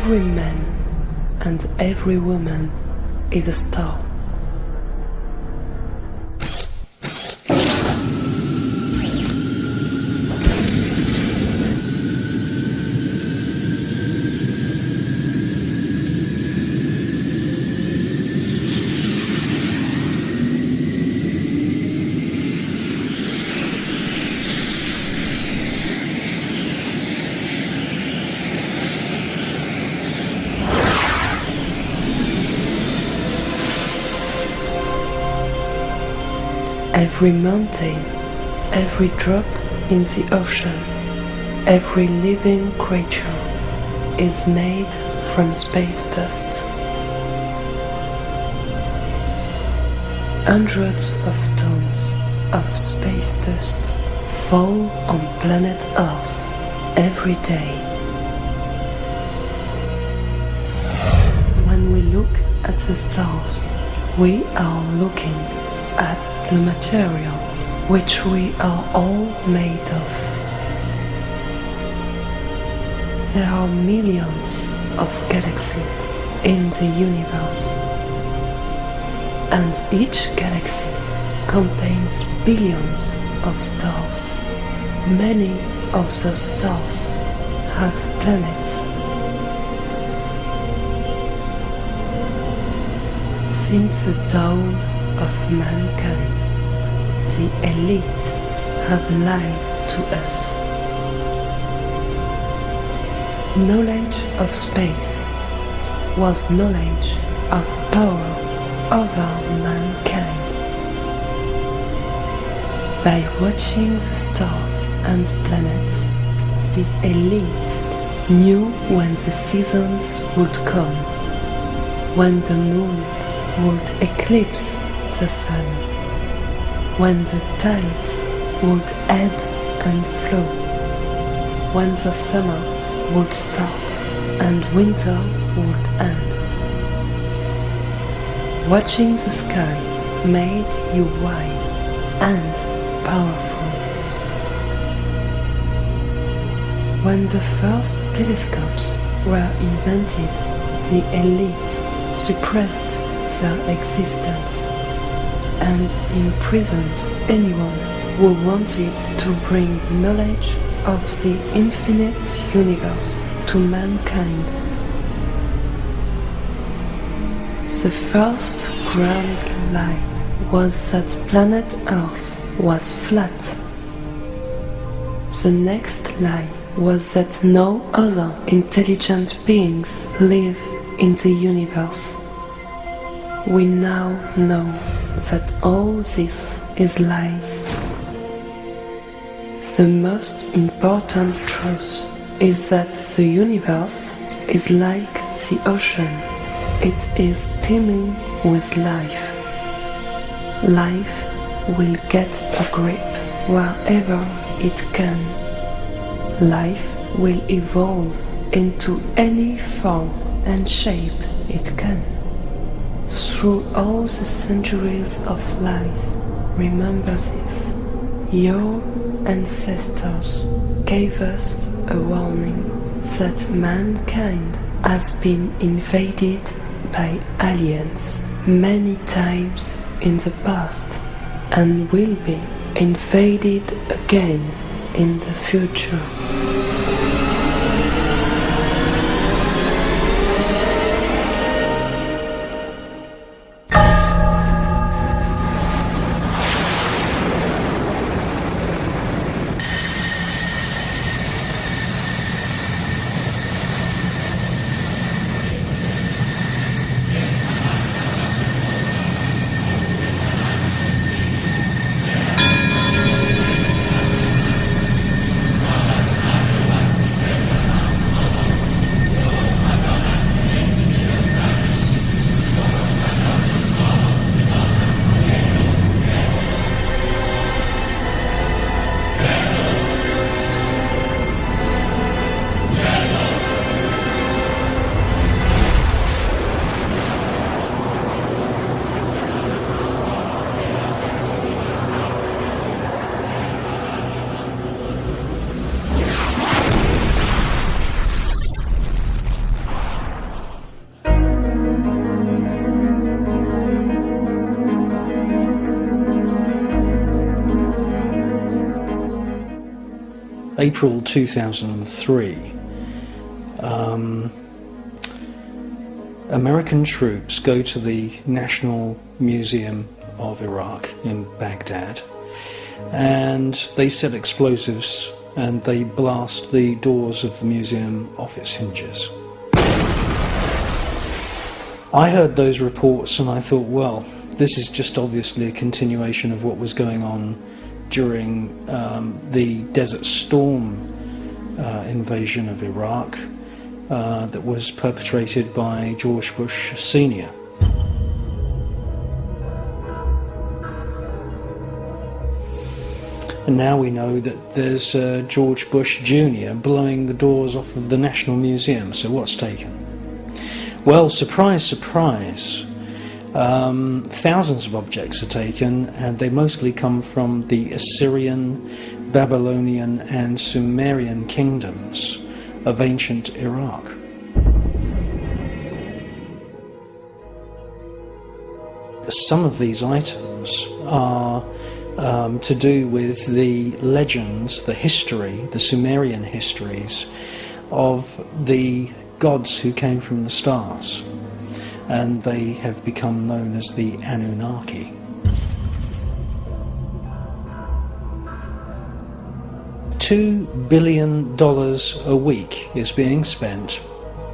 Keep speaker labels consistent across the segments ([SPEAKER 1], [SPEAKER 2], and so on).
[SPEAKER 1] every man and every woman is a star. Every mountain, every drop in the ocean, every living creature is made from space dust. Hundreds of tons of space dust fall on planet Earth every day. When we look at the stars, we are looking at the material which we are all made of. There are millions of galaxies in the universe, and each galaxy contains billions of stars. Many of those stars have planets. Since the dawn of mankind, the elite have lied to us. Knowledge of space was knowledge of power over mankind. By watching the stars and planets, the elite knew when the seasons would come, when the moon would eclipse the sun, when the tides would ebb and flow, when the summer would start and winter would end. Watching the sky made you wise and powerful. When the first telescopes were invented, the elite suppressed their existence and imprisoned anyone who wanted to bring knowledge of the infinite universe to mankind. The first grand lie was that planet Earth was flat. The next lie was that no other intelligent beings live in the universe. We now know that all this is lies. The most important truth is that the universe is like the ocean. It is teeming with life. Life will get a grip wherever it can. Life will evolve into any form and shape it can. Through all the centuries of life, remember this. Your ancestors gave us a warning that mankind has been invaded by aliens many times in the past and will be invaded again in the future.
[SPEAKER 2] April 2003, American troops go to the National Museum of Iraq in Baghdad, and they set explosives and they blast the doors of the museum off its hinges. I heard those reports and I thought, well, this is just obviously a continuation of what was going on during the Desert Storm invasion of Iraq that was perpetrated by George Bush Sr. And now we know that there's George Bush Jr. blowing the doors off of the National Museum. So what's taken? Well, surprise, surprise. Thousands of objects are taken, and they mostly come from the Assyrian, Babylonian and Sumerian kingdoms of ancient Iraq. Some of these items are to do with the legends, the history, the Sumerian histories of the gods who came from the stars, and they have become known as the Anunnaki. $2 billion a week is being spent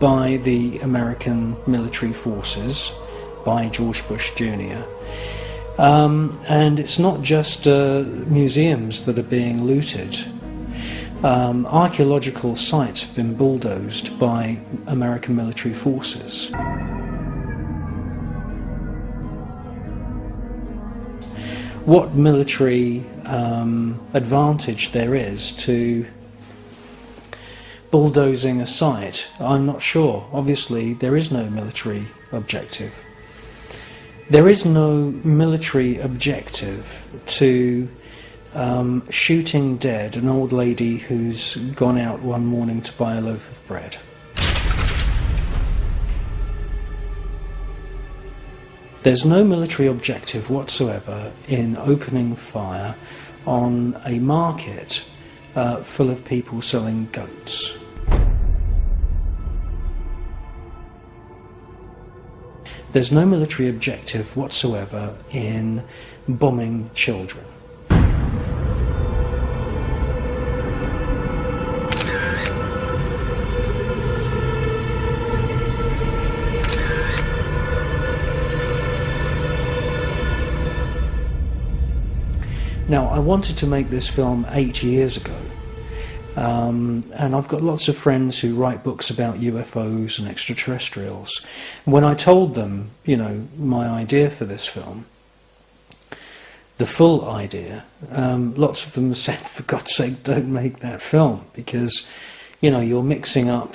[SPEAKER 2] by the American military forces, by George Bush Jr. And it's not just museums that are being looted. Archaeological sites have been bulldozed by American military forces. What military advantage there is to bulldozing a site, I'm not sure. Obviously, there is no military objective. There is no military objective to shooting dead an old lady who's gone out one morning to buy a loaf of bread. There's no military objective whatsoever in opening fire on a market full of people selling goats. There's no military objective whatsoever in bombing children. Now, I wanted to make this film 8 years ago, and I've got lots of friends who write books about UFOs and extraterrestrials. When I told them, you know, my idea for this film, the full idea, lots of them said, for God's sake, don't make that film, because, you know, you're mixing up,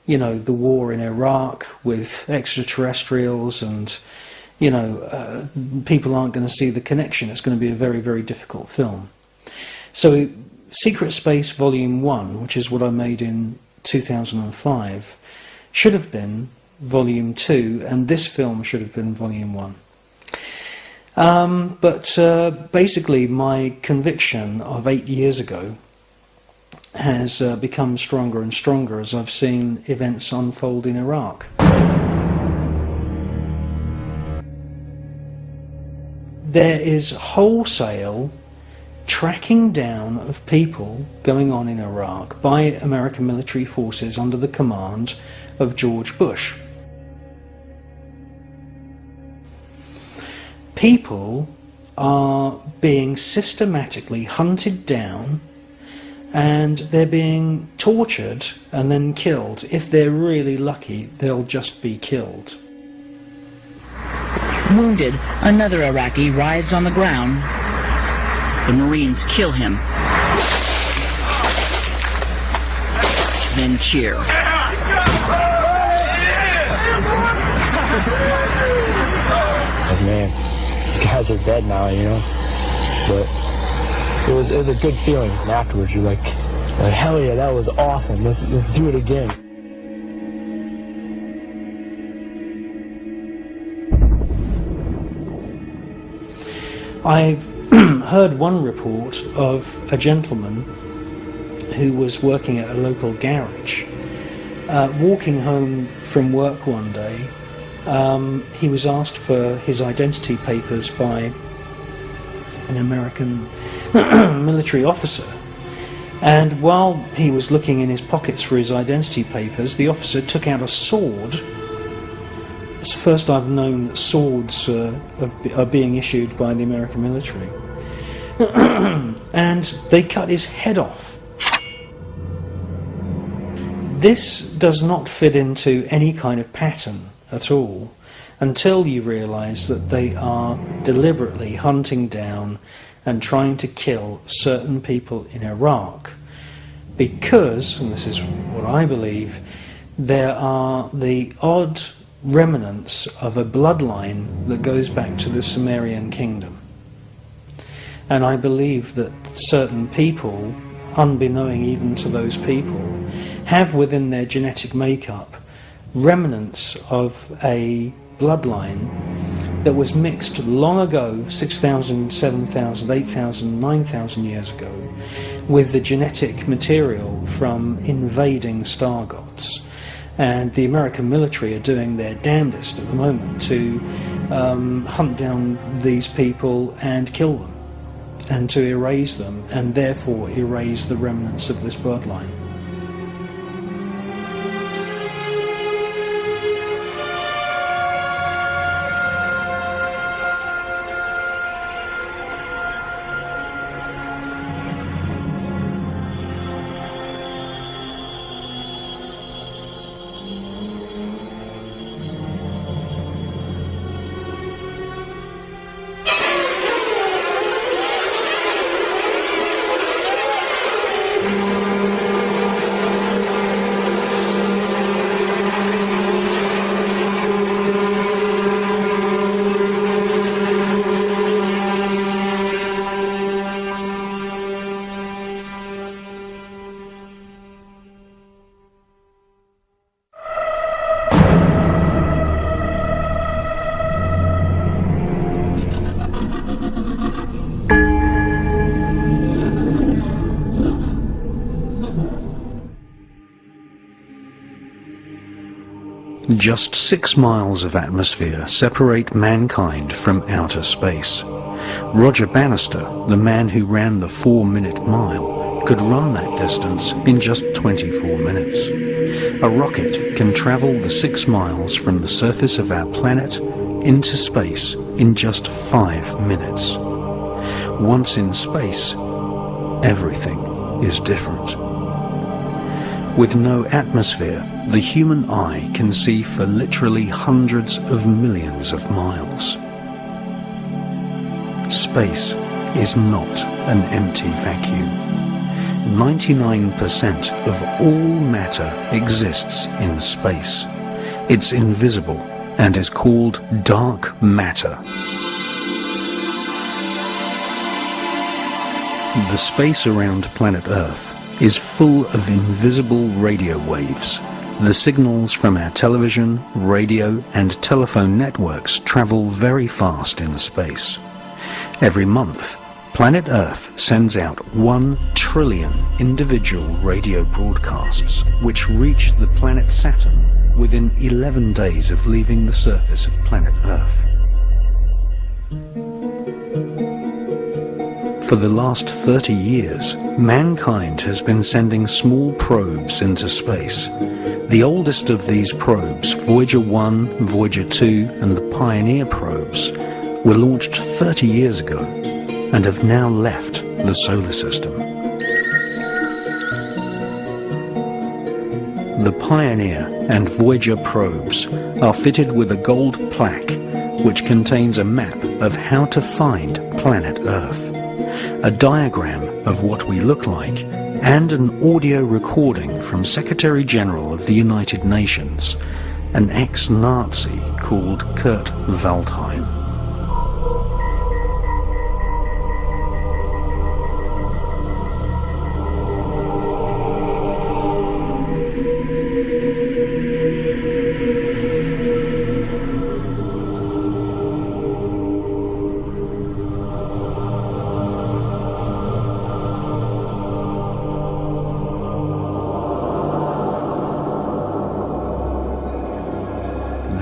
[SPEAKER 2] you know, the war in Iraq with extraterrestrials, and you know, people aren't going to see the connection. It's going to be a very, very difficult film. So Secret Space Volume 1, which is what I made in 2005, should have been Volume 2, and this film should have been Volume 1. But basically my conviction of 8 years ago has become stronger and stronger as I've seen events unfold in Iraq. There is wholesale tracking down of people going on in Iraq by American military forces under the command of George Bush. People are being systematically hunted down, and they're being tortured and then killed. If they're really lucky, they'll just be killed.
[SPEAKER 3] Wounded, another Iraqi writhes on the ground. The Marines kill him, then cheer.
[SPEAKER 4] Like, man, these guys are dead now, you know. But it was a good feeling. And afterwards, you're like, hell yeah, that was awesome. Let's do it again.
[SPEAKER 2] I've heard one report of a gentleman who was working at a local garage. Walking home from work one day, he was asked for his identity papers by an American military officer. And while he was looking in his pockets for his identity papers, the officer took out a sword. It's the first I've known that swords are being issued by the American military. And they cut his head off. This does not fit into any kind of pattern at all until you realize that they are deliberately hunting down and trying to kill certain people in Iraq because, and this is what I believe, there are the odd remnants of a bloodline that goes back to the Sumerian kingdom. And I believe that certain people, unbeknown even to those people, have within their genetic makeup remnants of a bloodline that was mixed long ago, 6,000, 7,000, 8,000, 9,000 years ago, with the genetic material from invading star gods. And the American military are doing their damnedest at the moment to hunt down these people and kill them, and to erase them, and therefore erase the remnants of this bloodline. Just 6 miles of atmosphere separate mankind from outer space. Roger Bannister, the man who ran the 4-minute mile, could run that distance in just 24 minutes. A rocket can travel the 6 miles from the surface of our planet into space in just 5 minutes. Once in space, everything is different. With no atmosphere, the human eye can see for literally hundreds of millions of miles. Space is not an empty vacuum. 99% of all matter exists in space. It's invisible and is called dark matter. The space around planet Earth is full of invisible radio waves. The signals from our television, radio and telephone networks travel very fast in space. Every month, planet Earth sends out 1 trillion individual radio broadcasts, which reach the planet Saturn within 11 days of leaving the surface of planet Earth. For the last 30 years, mankind has been sending small probes into space. The oldest of these probes, Voyager 1, Voyager 2 and the Pioneer probes, were launched 30 years ago and have now left the solar system. The Pioneer and Voyager probes are fitted with a gold plaque which contains a map of how to find planet Earth, a diagram of what we look like, and an audio recording from Secretary General of the United Nations, an ex-Nazi called Kurt Waldheim.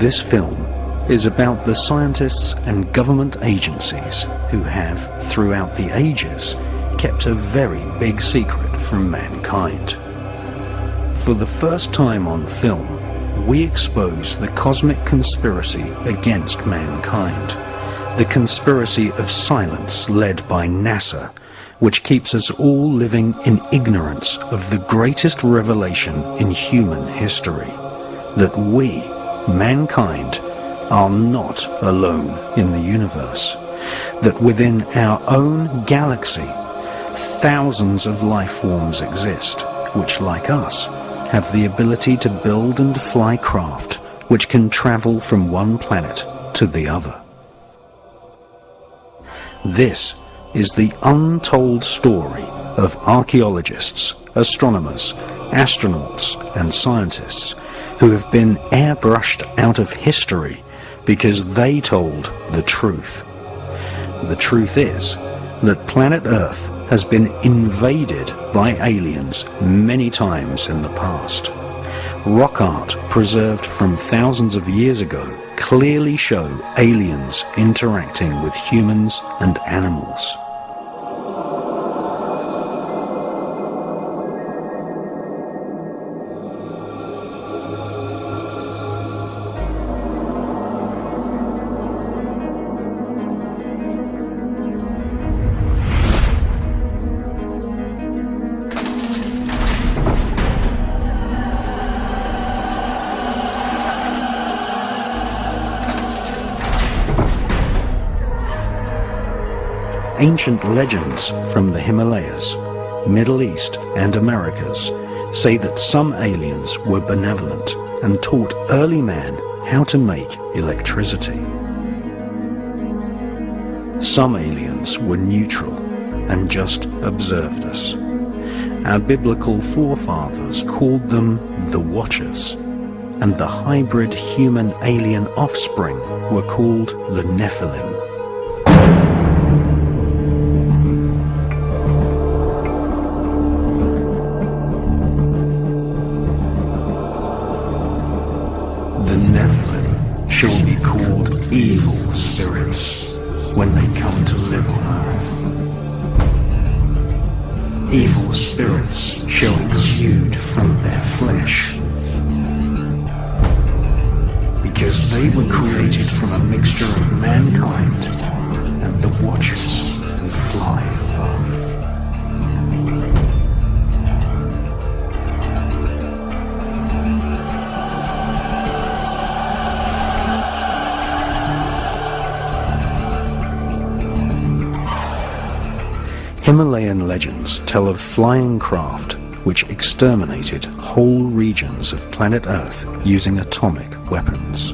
[SPEAKER 2] This film is about the scientists and government agencies who have, throughout the ages, kept a very big secret from mankind. For the first time on film, we expose the cosmic conspiracy against mankind, the conspiracy of silence led by NASA, which keeps us all living in ignorance of the greatest revelation in human history, that we, mankind, are not alone in the universe, that within our own galaxy, thousands of life forms exist, which, like us, have the ability to build and fly craft which can travel from one planet to the other. This is the untold story of archaeologists, astronomers, astronauts, and scientists who have been airbrushed out of history because they told the truth. The truth is that planet Earth has been invaded by aliens many times in the past. Rock art preserved from thousands of years ago clearly show aliens interacting with humans and animals. Ancient legends from the Himalayas, Middle East and Americas say that some aliens were benevolent and taught early man how to make electricity. Some aliens were neutral and just observed us. Our biblical forefathers called them the Watchers, and the hybrid human-alien offspring were called the Nephilim. Shall be called evil spirits when they come to live on earth. Evil spirits shall exude from their flesh, because they were created from a mixture of mankind and the Watchers who fly above. Himalayan legends tell of flying craft which exterminated whole regions of planet Earth using atomic weapons.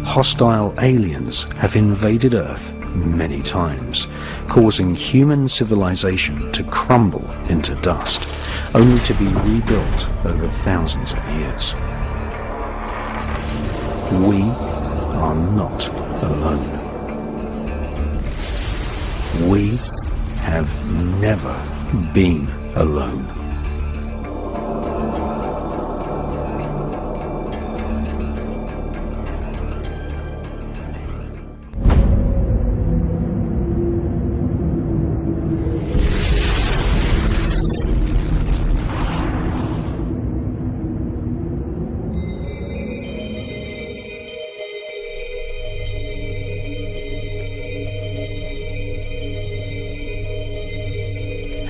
[SPEAKER 2] Hostile aliens have invaded Earth many times, causing human civilization to crumble into dust, only to be rebuilt over thousands of years. We are not alone. We have never been alone.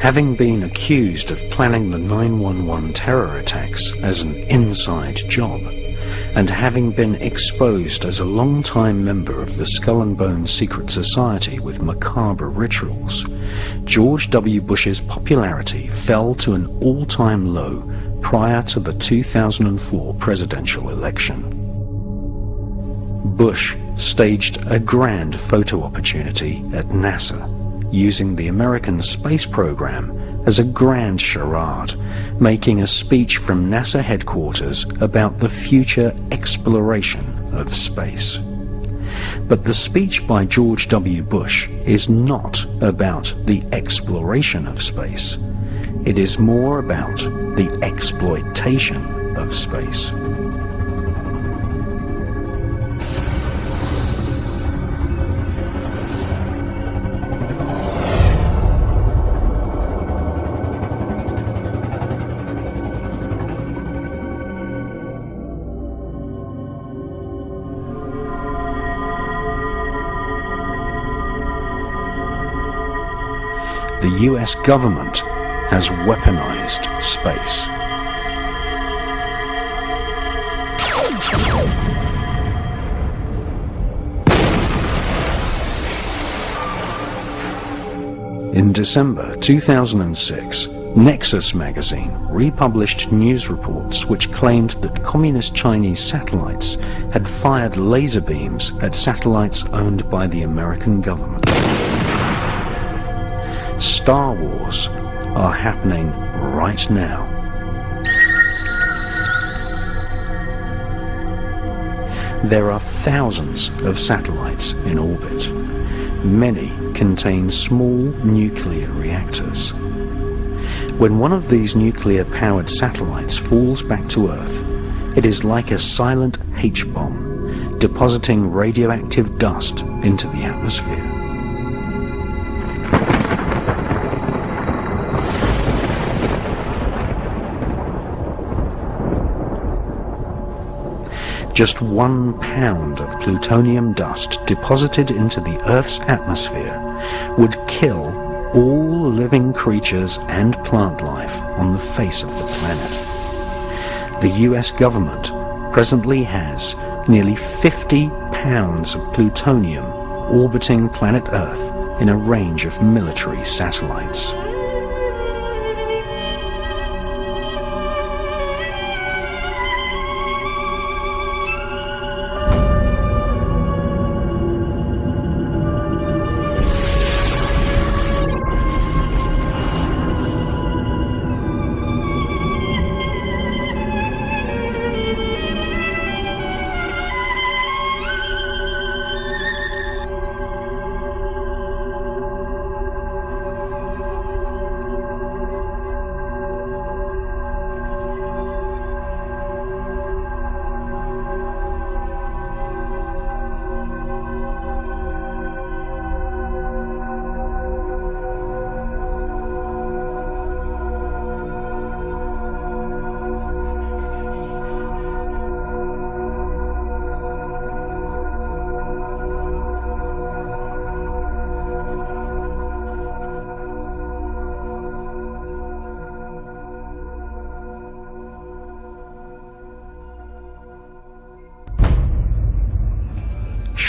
[SPEAKER 2] Having been accused of planning the 9/11 terror attacks as an inside job, and having been exposed as a long-time member of the Skull and Bones secret society with macabre rituals, George W. Bush's popularity fell to an all-time low prior to the 2004 presidential election. Bush staged a grand photo opportunity at NASA, using the American space program as a grand charade, making a speech from NASA headquarters about the future exploration of space. But the speech by George W. Bush is not about the exploration of space. It is more about the exploitation of space. the US government has weaponized space. In December 2006, Nexus magazine republished news reports which claimed that communist Chinese satellites had fired laser beams at satellites owned by the American government. Star Wars are happening right now. There are thousands of satellites in orbit. Many contain small nuclear reactors. When one of these nuclear-powered satellites falls back to Earth, it is like a silent H-bomb, depositing radioactive dust into the atmosphere. Just 1 pound of plutonium dust deposited into the Earth's atmosphere would kill all living creatures and plant life on the face of the planet. The US government presently has nearly 50 pounds of plutonium orbiting planet Earth in a range of military satellites.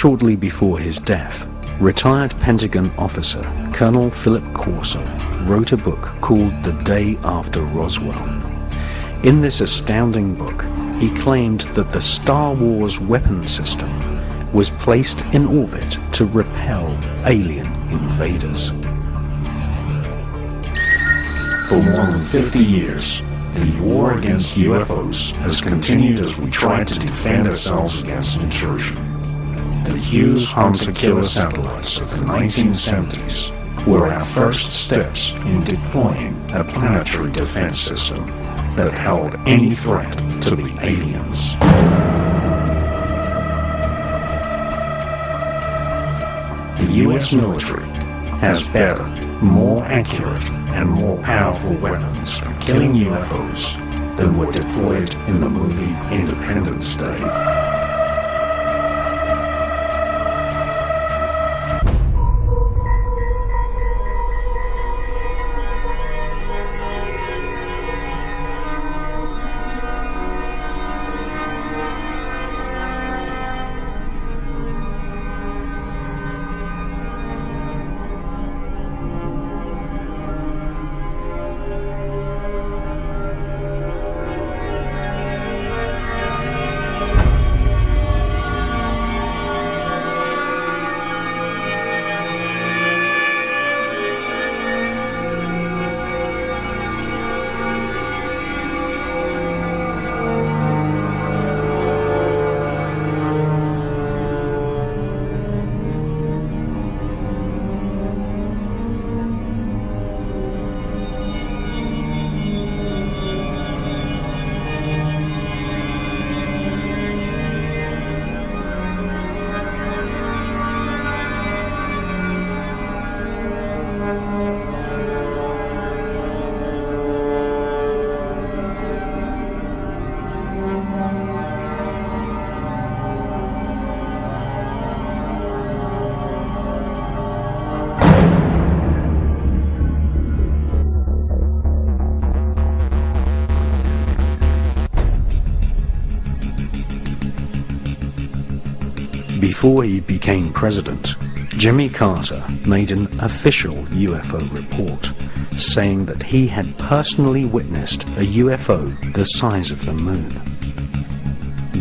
[SPEAKER 2] Shortly before his death, retired Pentagon officer Colonel Philip Corso wrote a book called The Day After Roswell. In this astounding book, he claimed that the Star Wars weapon system was placed in orbit to repel alien invaders.
[SPEAKER 5] For more than 50 years, the war against UFOs has continued as we try to defend ourselves against intrusion. The Hughes Hunter killer satellites of the 1970s were our first steps in deploying a planetary defense system that held any threat to the aliens. The US military has better, more accurate, and more powerful weapons for killing UFOs than were deployed in the movie Independence Day.
[SPEAKER 2] before he became president, Jimmy Carter made an official UFO report saying that he had personally witnessed a UFO the size of the moon.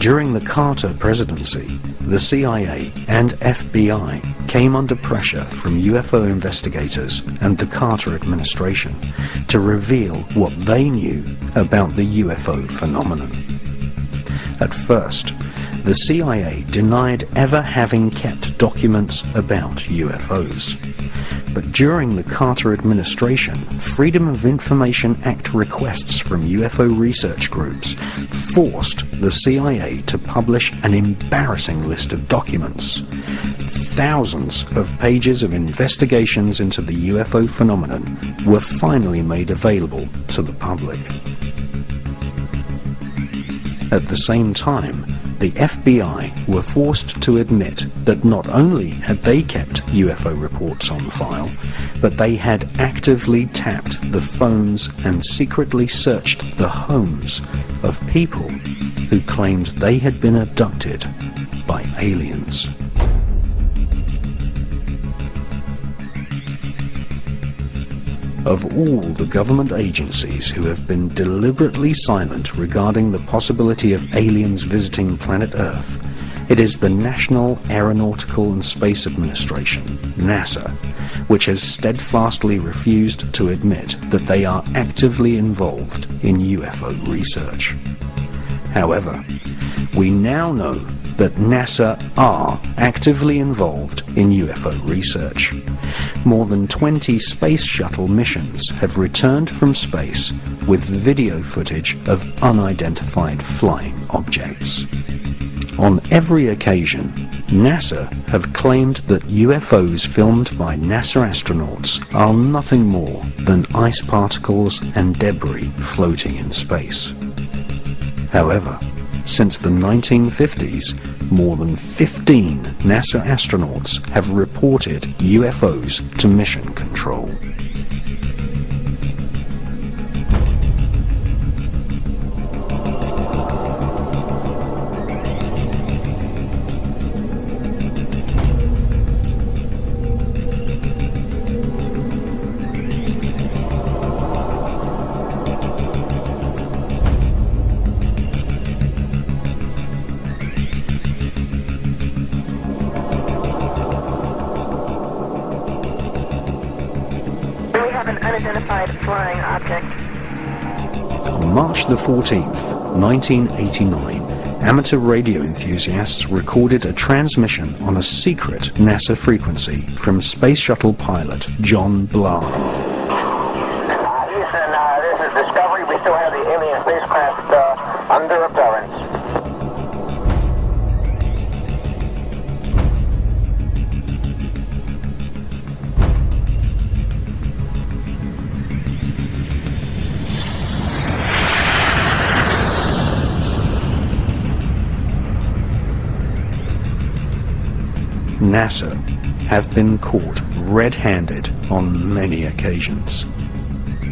[SPEAKER 2] During the Carter presidency, the CIA and FBI came under pressure from UFO investigators and the Carter administration to reveal what they knew about the UFO phenomenon. At first, the CIA denied ever having kept documents about UFOs. But during the Carter administration, Freedom of Information Act requests from UFO research groups forced the CIA to publish an embarrassing list of documents. Thousands of pages of investigations into the UFO phenomenon were finally made available to the public. At the same time, the FBI were forced to admit that not only had they kept UFO reports on file, but they had actively tapped the phones and secretly searched the homes of people who claimed they had been abducted by aliens. Of all the government agencies who have been deliberately silent regarding the possibility of aliens visiting planet Earth, it is the National Aeronautical and Space Administration, NASA, which has steadfastly refused to admit that they are actively involved in UFO research. However, we now know that NASA are actively involved in UFO research. More than 20 space shuttle missions have returned from space with video footage of unidentified flying objects. On every occasion, NASA have claimed that UFOs filmed by NASA astronauts are nothing more than ice particles and debris floating in space. However, since the 1950s, more than 15 NASA astronauts have reported UFOs to mission control.
[SPEAKER 6] Unidentified flying object.
[SPEAKER 2] On March the 14th, 1989, amateur radio enthusiasts recorded a transmission on a secret NASA frequency from Space Shuttle pilot John Blah.
[SPEAKER 7] Houston, this is Discovery. We still have the alien spacecraft under absorbance.
[SPEAKER 2] NASA have been caught red-handed on many occasions.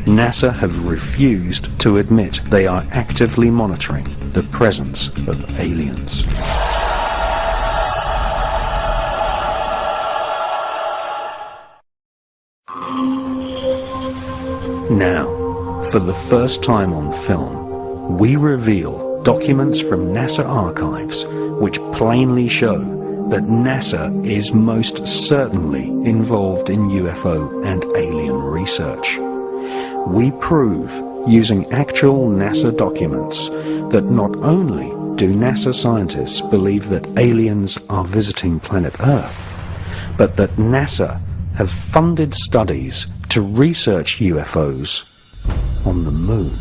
[SPEAKER 2] NASA have refused to admit they are actively monitoring the presence of aliens. Now, for the first time on film, we reveal documents from NASA archives which plainly show that NASA is most certainly involved in UFO and alien research. We prove, using actual NASA documents, that not only do NASA scientists believe that aliens are visiting planet Earth, but that NASA have funded studies to research UFOs on the Moon.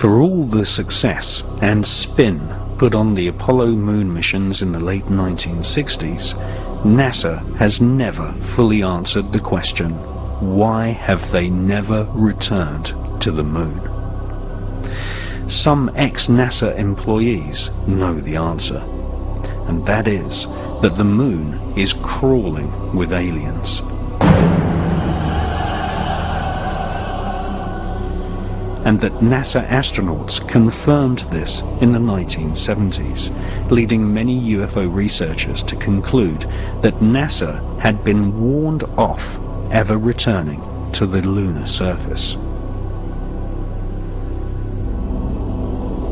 [SPEAKER 2] For all the success and spin put on the Apollo moon missions in the late 1960s, NASA has never fully answered the question, why have they never returned to the moon? Some ex-NASA employees know the answer, and that is that the moon is crawling with aliens. And that NASA astronauts confirmed this in the 1970s, leading many UFO researchers to conclude that NASA had been warned off ever returning to the lunar surface.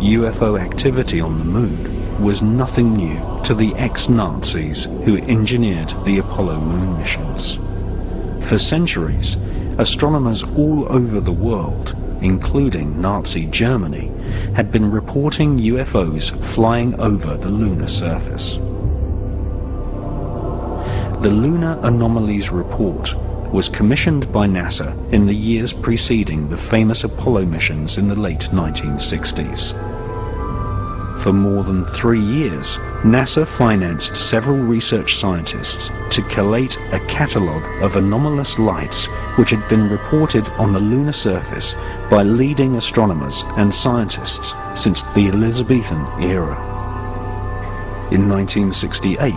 [SPEAKER 2] UFO activity on the moon was nothing new to the ex-Nazis who engineered the Apollo moon missions. For centuries, astronomers all over the world, including Nazi Germany, had been reporting UFOs flying over the lunar surface. The Lunar Anomalies Report was commissioned by NASA in the years preceding the famous Apollo missions in the late 1960s. For more than 3 years, NASA financed several research scientists to collate a catalogue of anomalous lights which had been reported on the lunar surface by leading astronomers and scientists since the Elizabethan era. In 1968,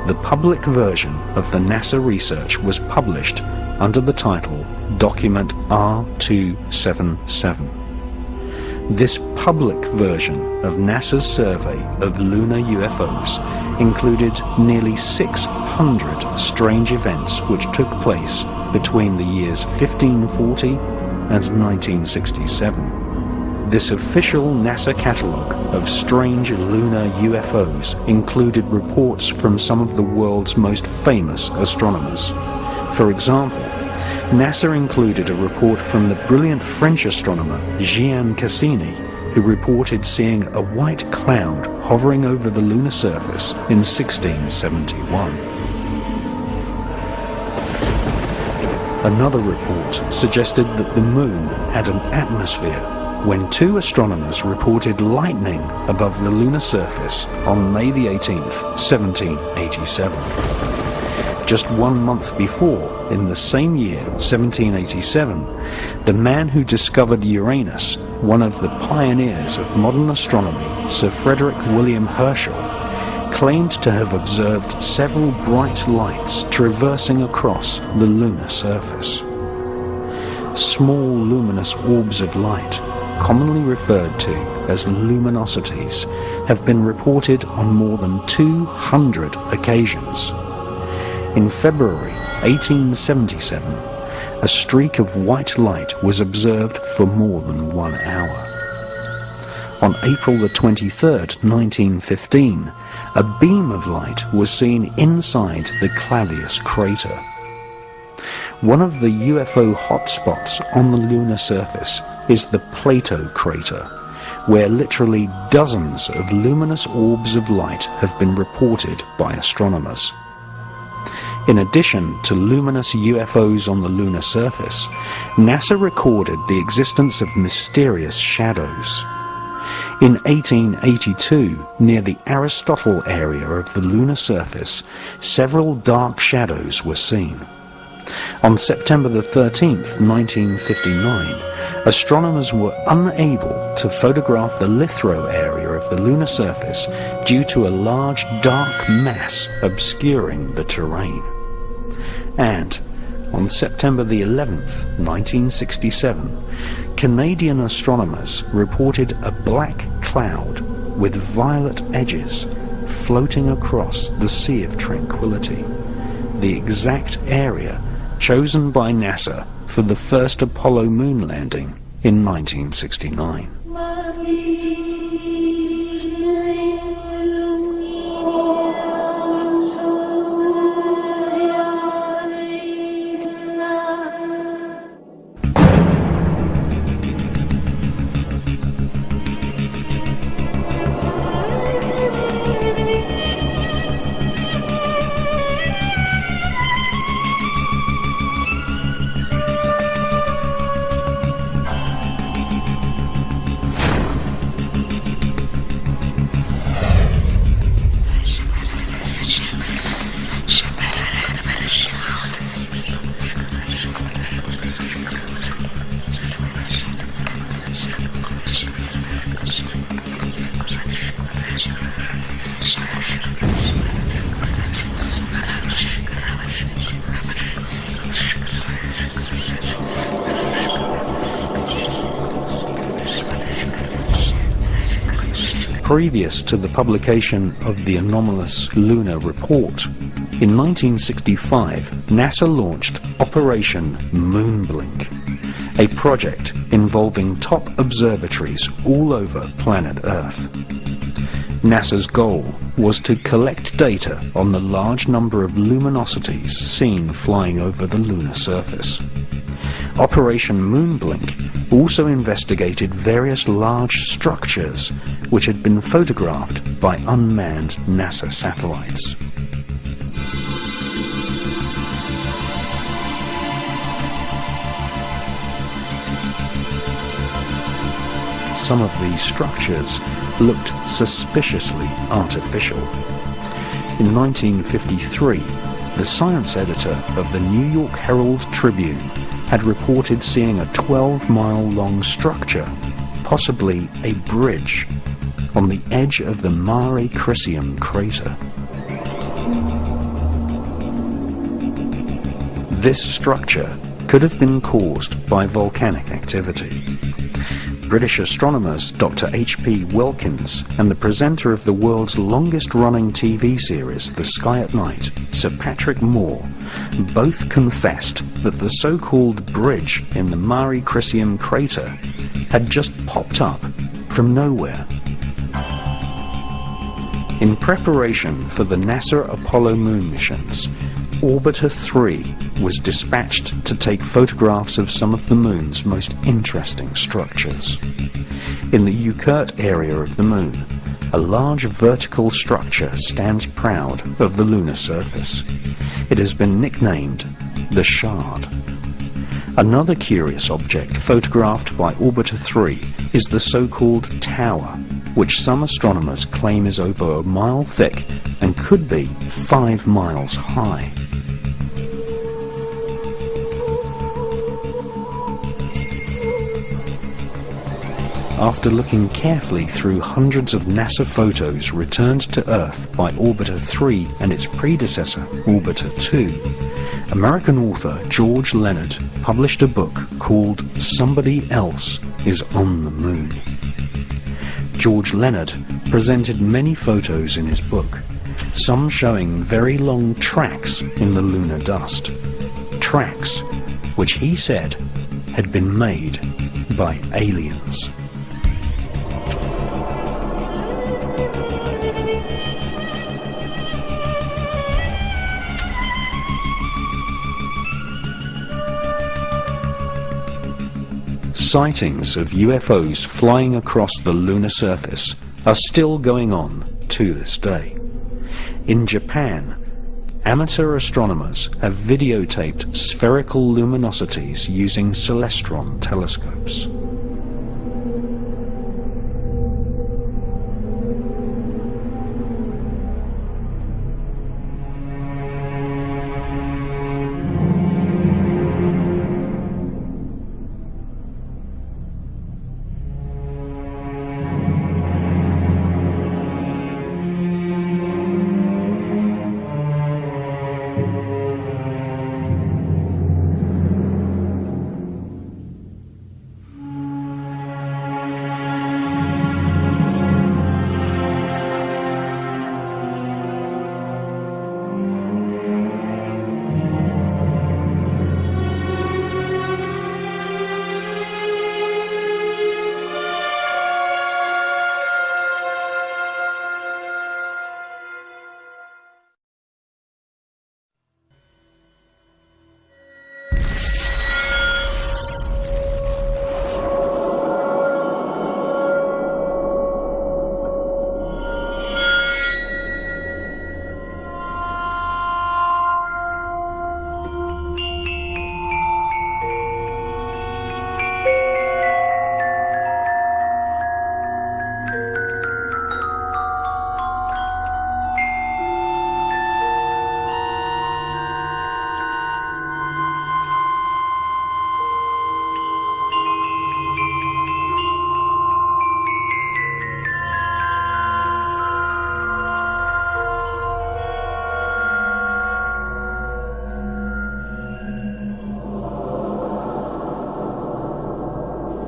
[SPEAKER 2] the public version of the NASA research was published under the title Document R277. This public version of NASA's survey of lunar UFOs included nearly 600 strange events which took place between the years 1540 and 1967. This official NASA catalogue of strange lunar UFOs included reports from some of the world's most famous astronomers. For example, NASA included a report from the brilliant French astronomer Jean Cassini, who reported seeing a white cloud hovering over the lunar surface in 1671. Another report suggested that the moon had an atmosphere when 2 astronomers reported lightning above the lunar surface on May the 18th, 1787. Just 1 month before, in the same year, 1787, the man who discovered Uranus, one of the pioneers of modern astronomy, Sir Frederick William Herschel, claimed to have observed several bright lights traversing across the lunar surface. Small luminous orbs of light, commonly referred to as luminosities, have been reported on more than 200 occasions. In February 1877, a streak of white light was observed for more than 1 hour. On April the 23rd, 1915, a beam of light was seen inside the Clavius crater. One of the UFO hotspots on the lunar surface is the Plato crater, where literally dozens of luminous orbs of light have been reported by astronomers. In addition to luminous UFOs on the lunar surface, NASA recorded the existence of mysterious shadows. In 1882, near the Aristotle area of the lunar surface, several dark shadows were seen. On September the 13th, 1959, astronomers were unable to photograph the lithosphere area of the lunar surface due to a large dark mass obscuring the terrain. And on September the 11th, 1967, Canadian astronomers reported a black cloud with violet edges floating across the Sea of Tranquility, the exact area chosen by NASA for the first Apollo moon landing in 1969. previous to the publication of the anomalous lunar report, in 1965, NASA launched Operation Moonblink, a project involving top observatories all over planet Earth. NASA's goal was to collect data on the large number of luminosities seen flying over the lunar surface. Operation Moonblink also investigated various large structures which had been photographed by unmanned NASA satellites. Some of these structures looked suspiciously artificial. In 1953, the science editor of the New York Herald Tribune had reported seeing a 12-mile-long structure, possibly a bridge, on the edge of the Mare Crisium crater. This structure could have been caused by volcanic activity. British astronomers Dr. H.P. Wilkins and the presenter of the world's longest-running TV series, The Sky at Night, Sir Patrick Moore, both confessed that the so-called bridge in the Mare Crisium crater had just popped up from nowhere. In preparation for the NASA Apollo moon missions, Orbiter 3 was dispatched to take photographs of some of the moon's most interesting structures. In the Ucurt area of the moon, a large vertical structure stands proud of the lunar surface. It has been nicknamed the Shard. Another curious object photographed by Orbiter 3 is the so-called tower, which some astronomers claim is over a mile thick and could be 5 miles high. After looking carefully through hundreds of NASA photos returned to Earth by Orbiter 3 and its predecessor, Orbiter 2, American author George Leonard published a book called Somebody Else is on the Moon. George Leonard presented many photos in his book, some showing very long tracks in the lunar dust, tracks which he said had been made by aliens. Sightings of UFOs flying across the lunar surface are still going on to this day. In Japan, amateur astronomers have videotaped spherical luminosities using celestron telescopes.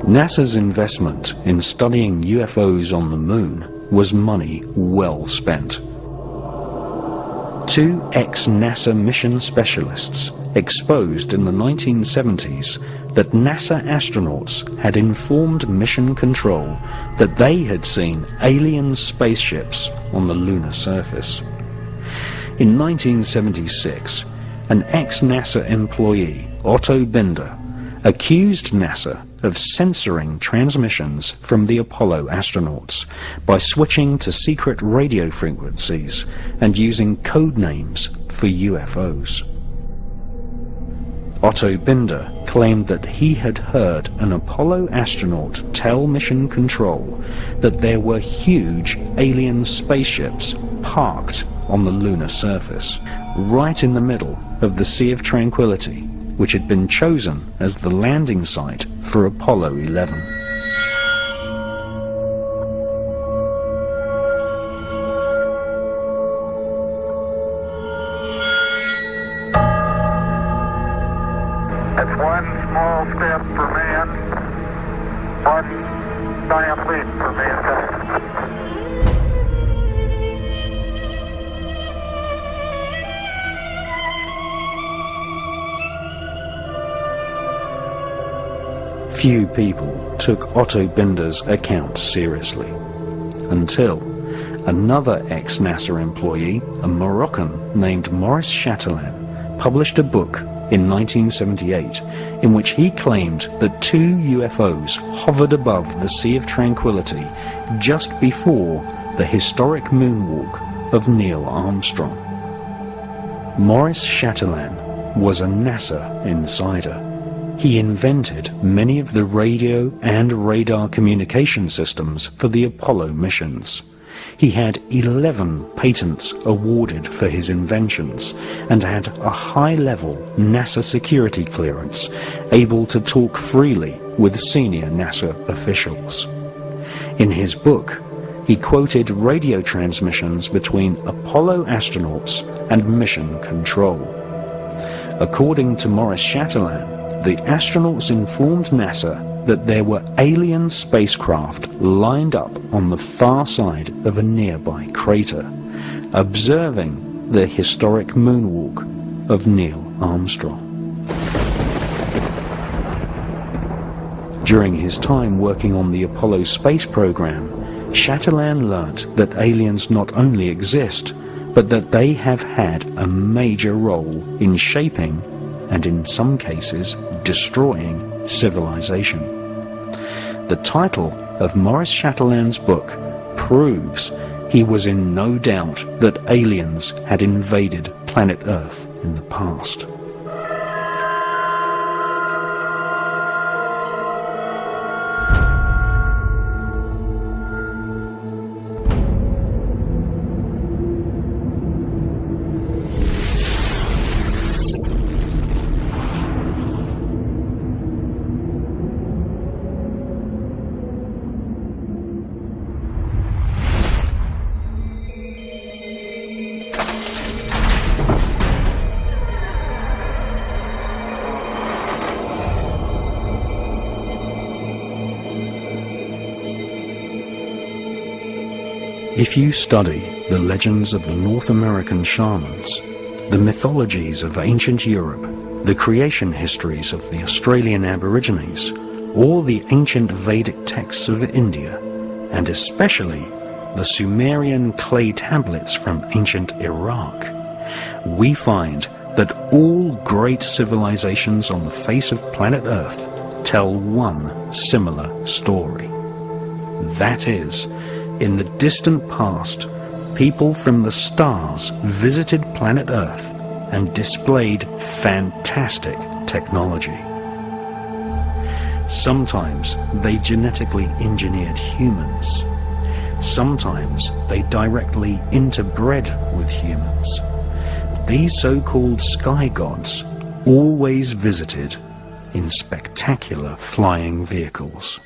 [SPEAKER 2] NASA's investment in studying UFOs on the moon was money well spent. Two ex-NASA mission specialists exposed in the 1970s that NASA astronauts had informed Mission Control that they had seen alien spaceships on the lunar surface. In 1976, an ex-NASA employee, Otto Binder, accused NASA of censoring transmissions from the Apollo astronauts by switching to secret radio frequencies and using code names for UFOs. Otto Binder claimed that he had heard an Apollo astronaut tell Mission Control that there were huge alien spaceships parked on the lunar surface, right in the middle of the Sea of Tranquility, which had been chosen as the landing site for Apollo 11.
[SPEAKER 7] That's one small step for man, one giant leap for mankind.
[SPEAKER 2] Few people took Otto Binder's account seriously, until another ex-NASA employee, a Moroccan named Maurice Chatelain, published a book in 1978 in which he claimed that two UFOs hovered above the Sea of Tranquility just before the historic moonwalk of Neil Armstrong. Maurice Chatelain was a NASA insider. He invented many of the radio and radar communication systems for the Apollo missions. He had 11 patents awarded for his inventions and had a high-level NASA security clearance, able to talk freely with senior NASA officials. In his book, he quoted radio transmissions between Apollo astronauts and Mission Control. According to Maurice Chatelain, the astronauts informed NASA that there were alien spacecraft lined up on the far side of a nearby crater, observing the historic moonwalk of Neil Armstrong. During his time working on the Apollo space program, Chatelain learnt that aliens not only exist, but that they have had a major role in shaping and in some cases destroying civilization. The title of Maurice Chatelain's book proves he was in no doubt that aliens had invaded planet Earth in the past. If you study the legends of the North American shamans, the mythologies of ancient Europe, the creation histories of the Australian Aborigines, or the ancient Vedic texts of India, and especially the Sumerian clay tablets from ancient Iraq, we find that all great civilizations on the face of planet Earth tell one similar story. That is, in the distant past, people from the stars visited planet Earth and displayed fantastic technology. Sometimes they genetically engineered humans. Sometimes they directly interbred with humans. These so-called sky gods always visited in spectacular flying vehicles.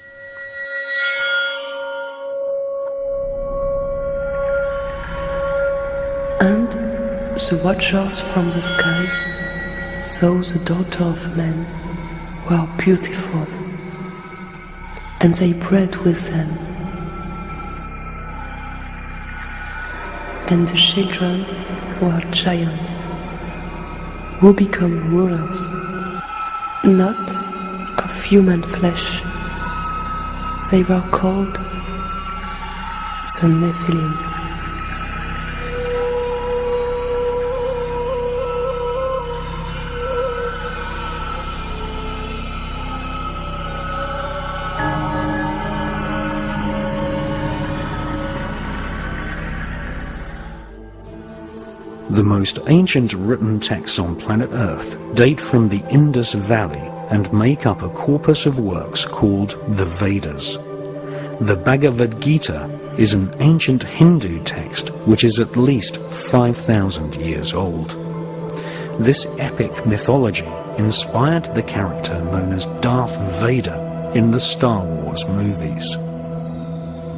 [SPEAKER 1] And the watchers from the sky saw the daughter of men were beautiful, and they bred with them. and the children were giants, who become rulers, not of human flesh. They were called the Nephilim.
[SPEAKER 2] The most ancient written texts on planet Earth date from the Indus Valley and make up a corpus of works called the Vedas. The Bhagavad Gita is an ancient Hindu text which is at least 5,000 years old. This epic mythology inspired the character known as Darth Vader in the Star Wars movies.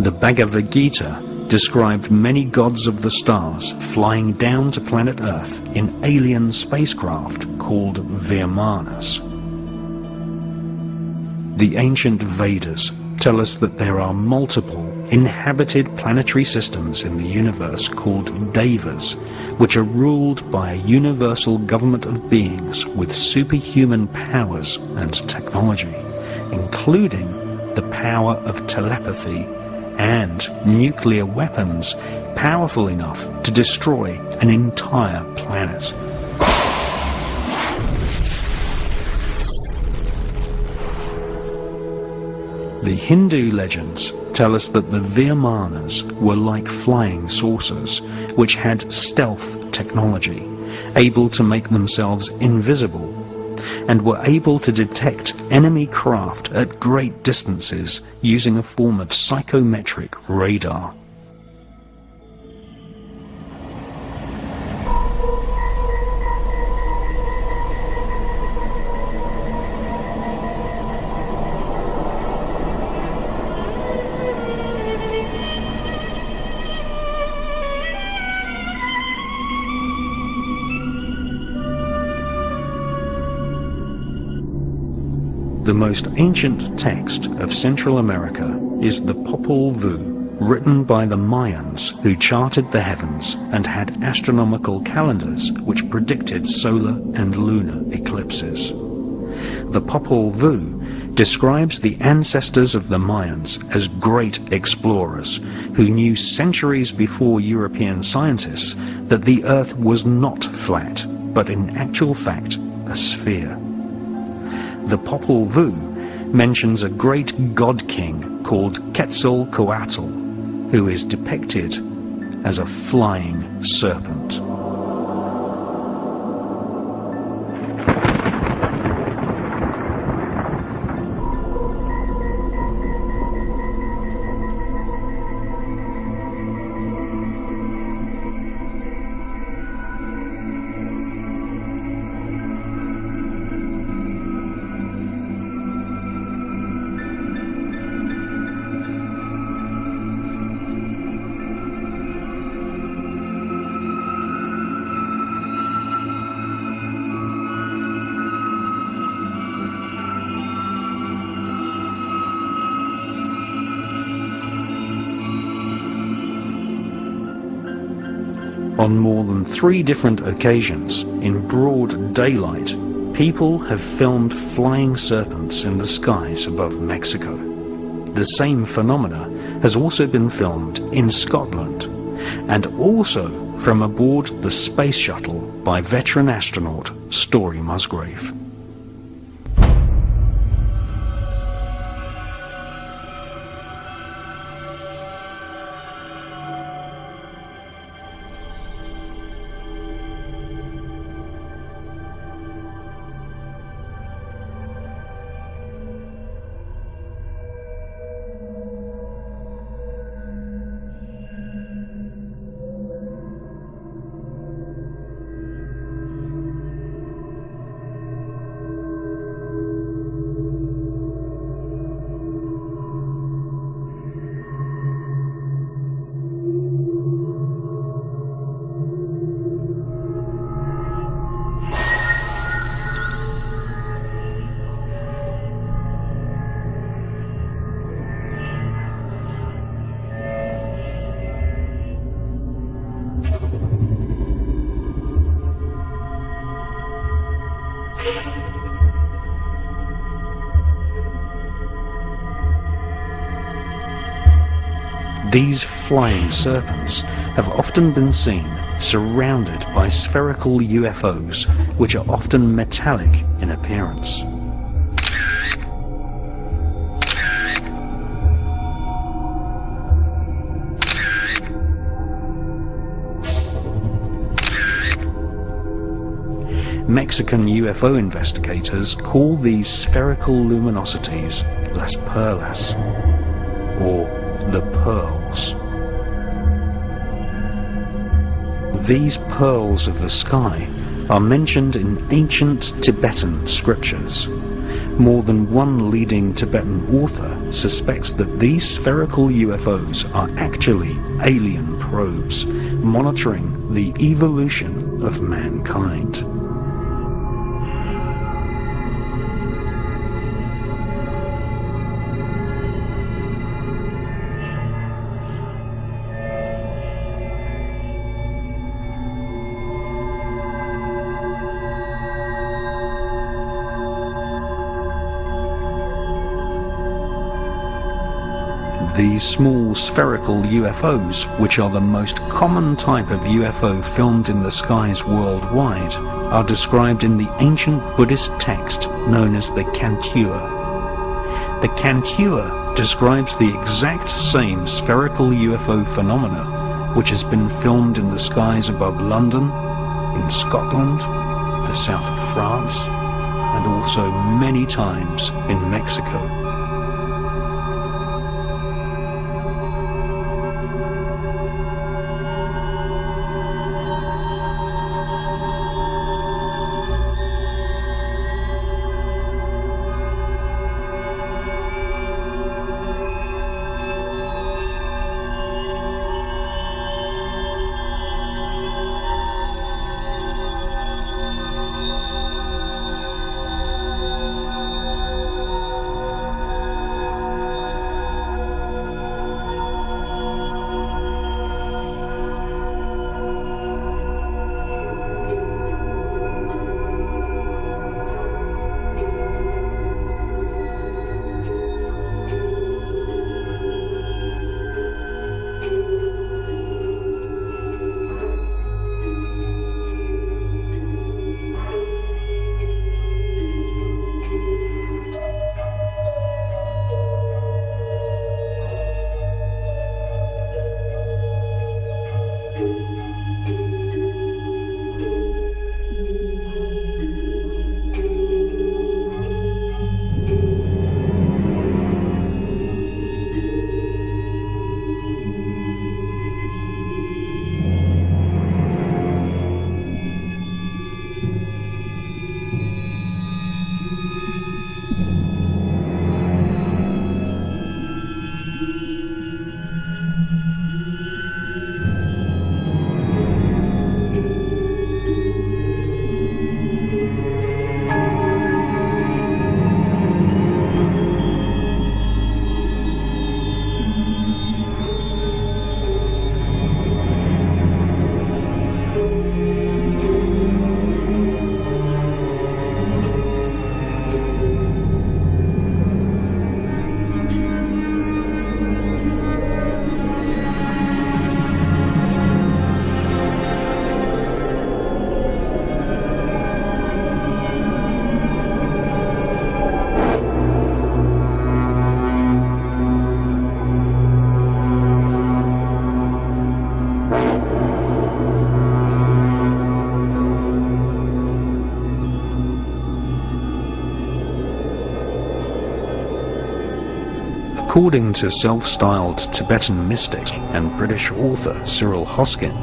[SPEAKER 2] The Bhagavad Gita described many gods of the stars flying down to planet Earth in alien spacecraft called Vimanas. The ancient Vedas tell us that there are multiple inhabited planetary systems in the universe called Devas, which are ruled by a universal government of beings with superhuman powers and technology, including the power of telepathy and nuclear weapons powerful enough to destroy an entire planet. The Hindu legends tell us that the Vimanas were like flying saucers, which had stealth technology, able to make themselves invisible, and were able to detect enemy craft at great distances using a form of psychometric radar. The most ancient text of Central America is the Popol Vuh, written by the Mayans who charted the heavens and had astronomical calendars which predicted solar and lunar eclipses. The Popol Vuh describes the ancestors of the Mayans as great explorers who knew centuries before European scientists that the Earth was not flat, but in actual fact a sphere. The Popol Vuh mentions a great god king called Quetzalcoatl, who is depicted as a flying serpent. On more than 3 different occasions, in broad daylight, people have filmed flying serpents in the skies above Mexico. The same phenomena has also been filmed in Scotland, and also from aboard the space shuttle by veteran astronaut Story Musgrave. These flying serpents have often been seen surrounded by spherical UFOs, which are often metallic in appearance. Mexican UFO investigators call these spherical luminosities Las Perlas, or the pearls. These pearls of the sky are mentioned in ancient Tibetan scriptures. More than one leading Tibetan author suspects that these spherical UFOs are actually alien probes monitoring the evolution of mankind. These small spherical UFOs, which are the most common type of UFO filmed in the skies worldwide, are described in the ancient Buddhist text known as the Cantua. The Cantua describes the exact same spherical UFO phenomena which has been filmed in the skies above London, in Scotland, the south of France, and also many times in Mexico. According to self-styled Tibetan mystic and British author Cyril Hoskin,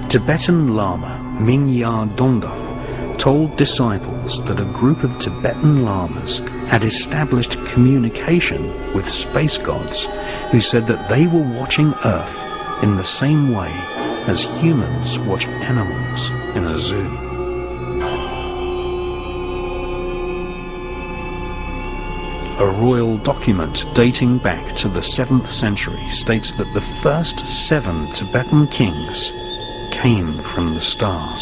[SPEAKER 2] Tibetan Lama Minya Dondo told disciples that a group of Tibetan lamas had established communication with space gods who said that they were watching Earth in the same way as humans watch animals in a zoo. A royal document dating back to the 7th century states that the first 7 Tibetan kings came from the stars.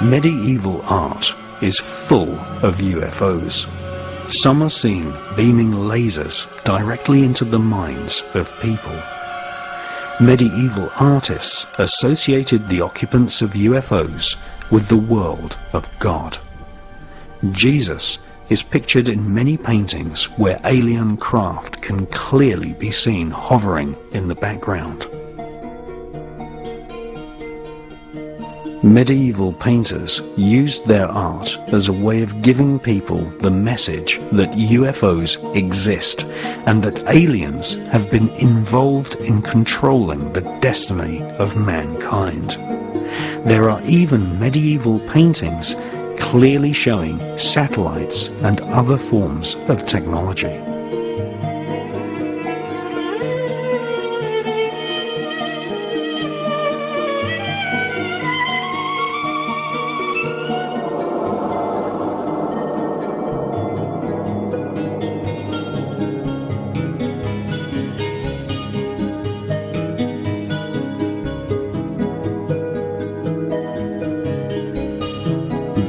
[SPEAKER 2] Medieval art is full of UFOs. Some are seen beaming lasers directly into the minds of people. Medieval artists associated the occupants of UFOs with the world of God. Jesus is pictured in many paintings where alien craft can clearly be seen hovering in the background. Medieval painters used their art as a way of giving people the message that UFOs exist and that aliens have been involved in controlling the destiny of mankind. There are even medieval paintings clearly showing satellites and other forms of technology.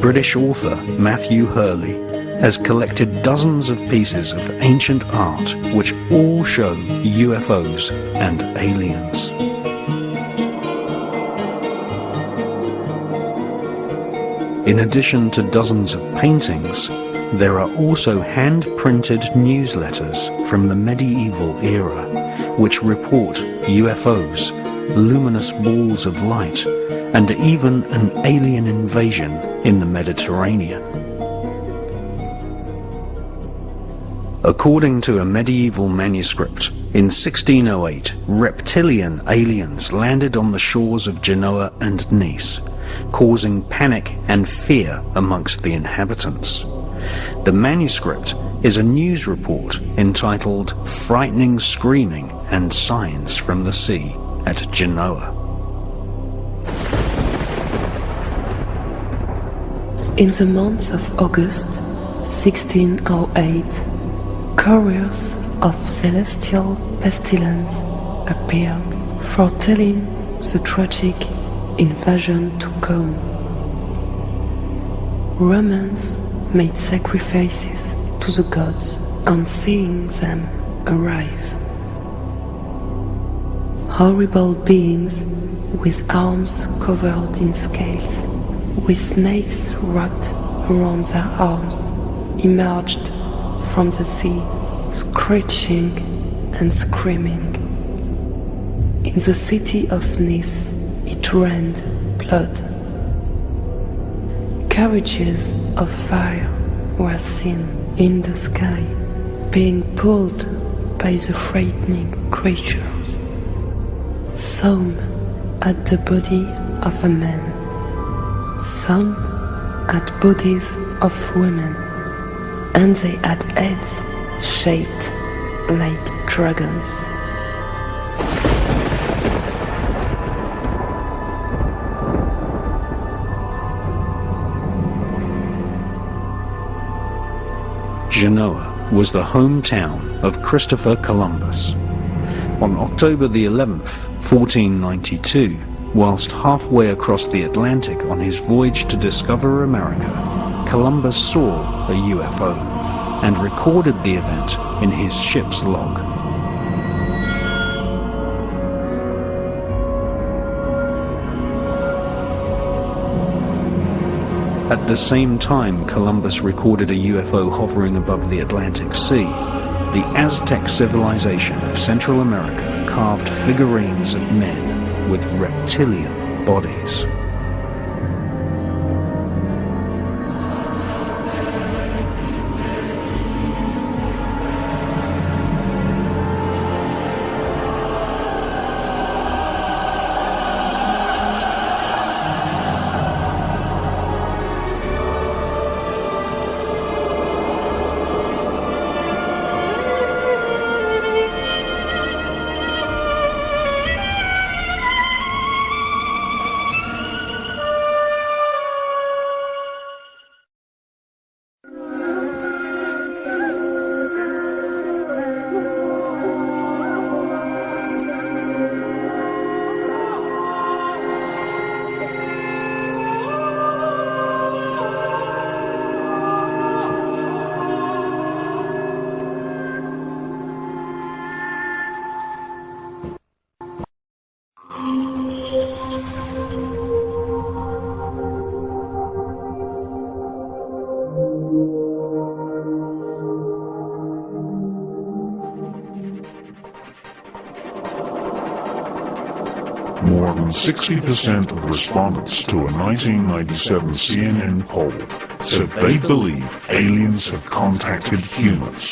[SPEAKER 2] British author Matthew Hurley has collected dozens of pieces of ancient art which all show UFOs and aliens. In addition to dozens of paintings, there are also hand-printed newsletters from the medieval era which report UFOs, luminous balls of light, and even an alien invasion in the Mediterranean. According to a medieval manuscript, in 1608, reptilian aliens landed on the shores of Genoa and Nice, causing panic and fear amongst the inhabitants. The manuscript is a news report entitled "Frightening Screaming and Signs from the Sea at Genoa."
[SPEAKER 1] In the month of August 1608, couriers of celestial pestilence appeared foretelling the tragic invasion to come. Romans made sacrifices to the gods on seeing them arrive. Horrible beings with arms covered in scales, with snakes wrapped around their arms, emerged from the sea, screeching and screaming. In the city of Nice, it rained blood. Carriages of fire were seen in the sky, being pulled by the frightening creatures. Some had the body of a man, some had bodies of women, and they had heads shaped like dragons.
[SPEAKER 2] Genoa was the hometown of Christopher Columbus. On October the 11th, 1492, whilst halfway across the Atlantic on his voyage to discover America, Columbus saw a UFO and recorded the event in his ship's log. At the same time Columbus recorded a UFO hovering above the Atlantic Sea, the Aztec civilization of Central America carved figurines of men with reptilian bodies.
[SPEAKER 5] More than 60% of respondents to a 1997 CNN poll said they believe aliens have contacted humans.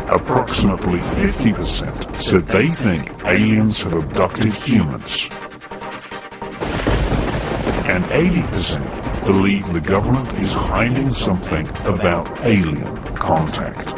[SPEAKER 5] Approximately 50% said they think aliens have abducted humans. And 80% believe the government is hiding something about alien contact.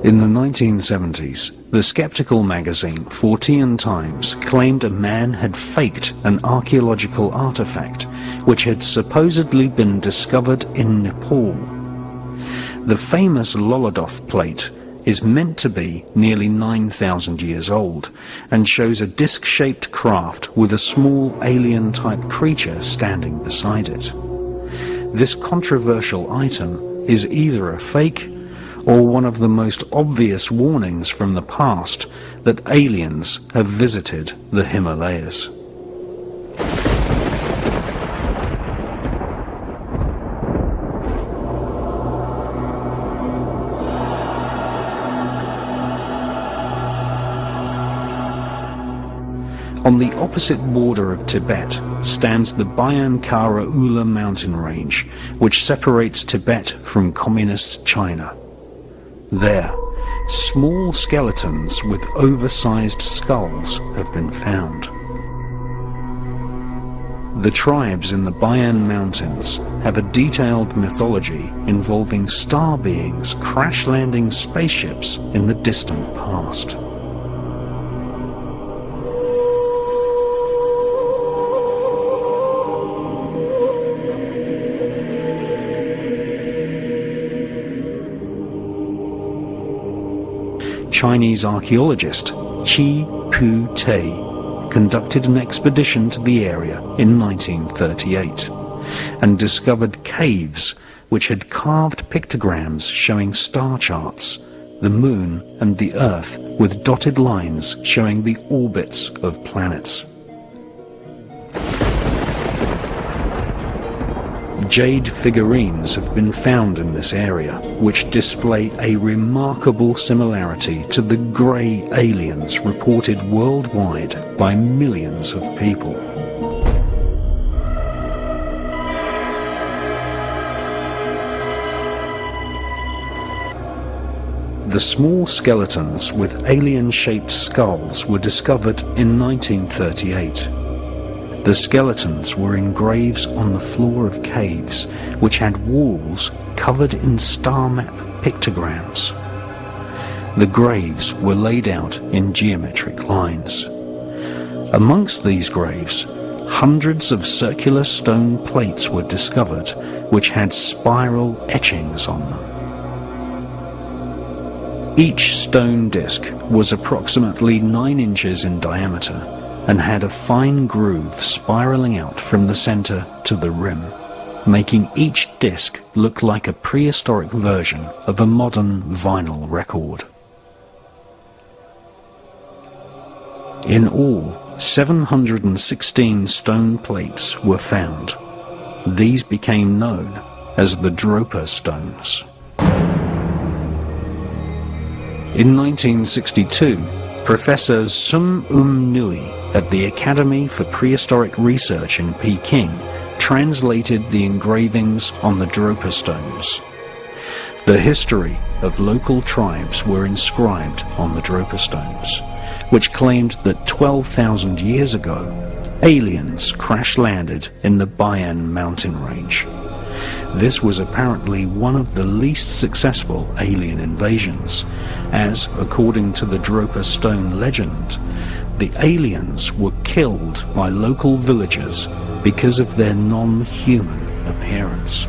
[SPEAKER 2] In the 1970s, the skeptical magazine Fortean Times claimed a man had faked an archaeological artifact which had supposedly been discovered in Nepal. The famous Lolodov plate is meant to be nearly 9,000 years old and shows a disc-shaped craft with a small alien-type creature standing beside it. This controversial item is either a fake or one of the most obvious warnings from the past that aliens have visited the Himalayas. On the opposite border of Tibet stands the Bayankara Ula mountain range, which separates Tibet from communist China. There, small skeletons with oversized skulls have been found. The tribes in the Bayan Mountains have a detailed mythology involving star beings crash-landing spaceships in the distant past. Chinese archaeologist Qi Pu Tei conducted an expedition to the area in 1938 and discovered caves which had carved pictograms showing star charts, the moon and the earth with dotted lines showing the orbits of planets. Jade figurines have been found in this area, which display a remarkable similarity to the grey aliens reported worldwide by millions of people. The small skeletons with alien-shaped skulls were discovered in 1938. The skeletons were in graves on the floor of caves, which had walls covered in star map pictograms. The graves were laid out in geometric lines. Amongst these graves, hundreds of circular stone plates were discovered, which had spiral etchings on them. Each stone disc was approximately 9 inches in diameter and had a fine groove spiraling out from the center to the rim, making each disc look like a prehistoric version of a modern vinyl record. In all, 716 stone plates were found. These became known as the Dropa stones. In 1962, Professor Sun Nui at the Academy for Prehistoric Research in Peking translated the engravings on the Dropa stones. The history of local tribes were inscribed on the Dropa stones, which claimed that 12,000 years ago, aliens crash-landed in the Bayan mountain range. This was apparently one of the least successful alien invasions, as, according to the Dropa stone legend, the aliens were killed by local villagers because of their non-human appearance.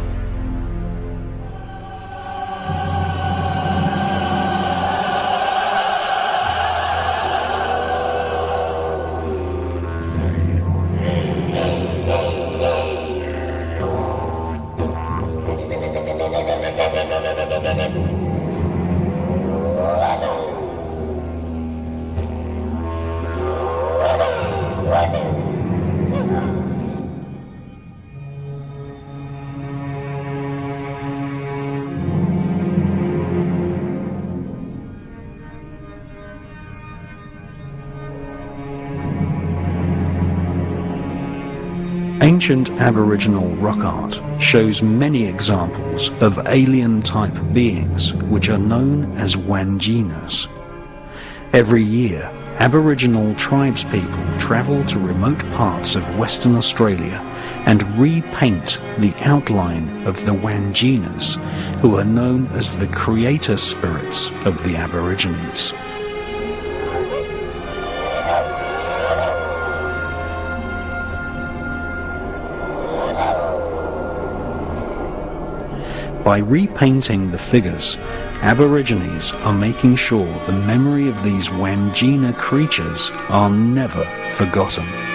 [SPEAKER 2] Ancient Aboriginal rock art shows many examples of alien-type beings which are known as Wanjinas. Every year, Aboriginal tribespeople travel to remote parts of Western Australia and repaint the outline of the Wanjinas, who are known as the creator spirits of the Aborigines. By repainting the figures, Aborigines are making sure the memory of these Wanjina creatures are never forgotten.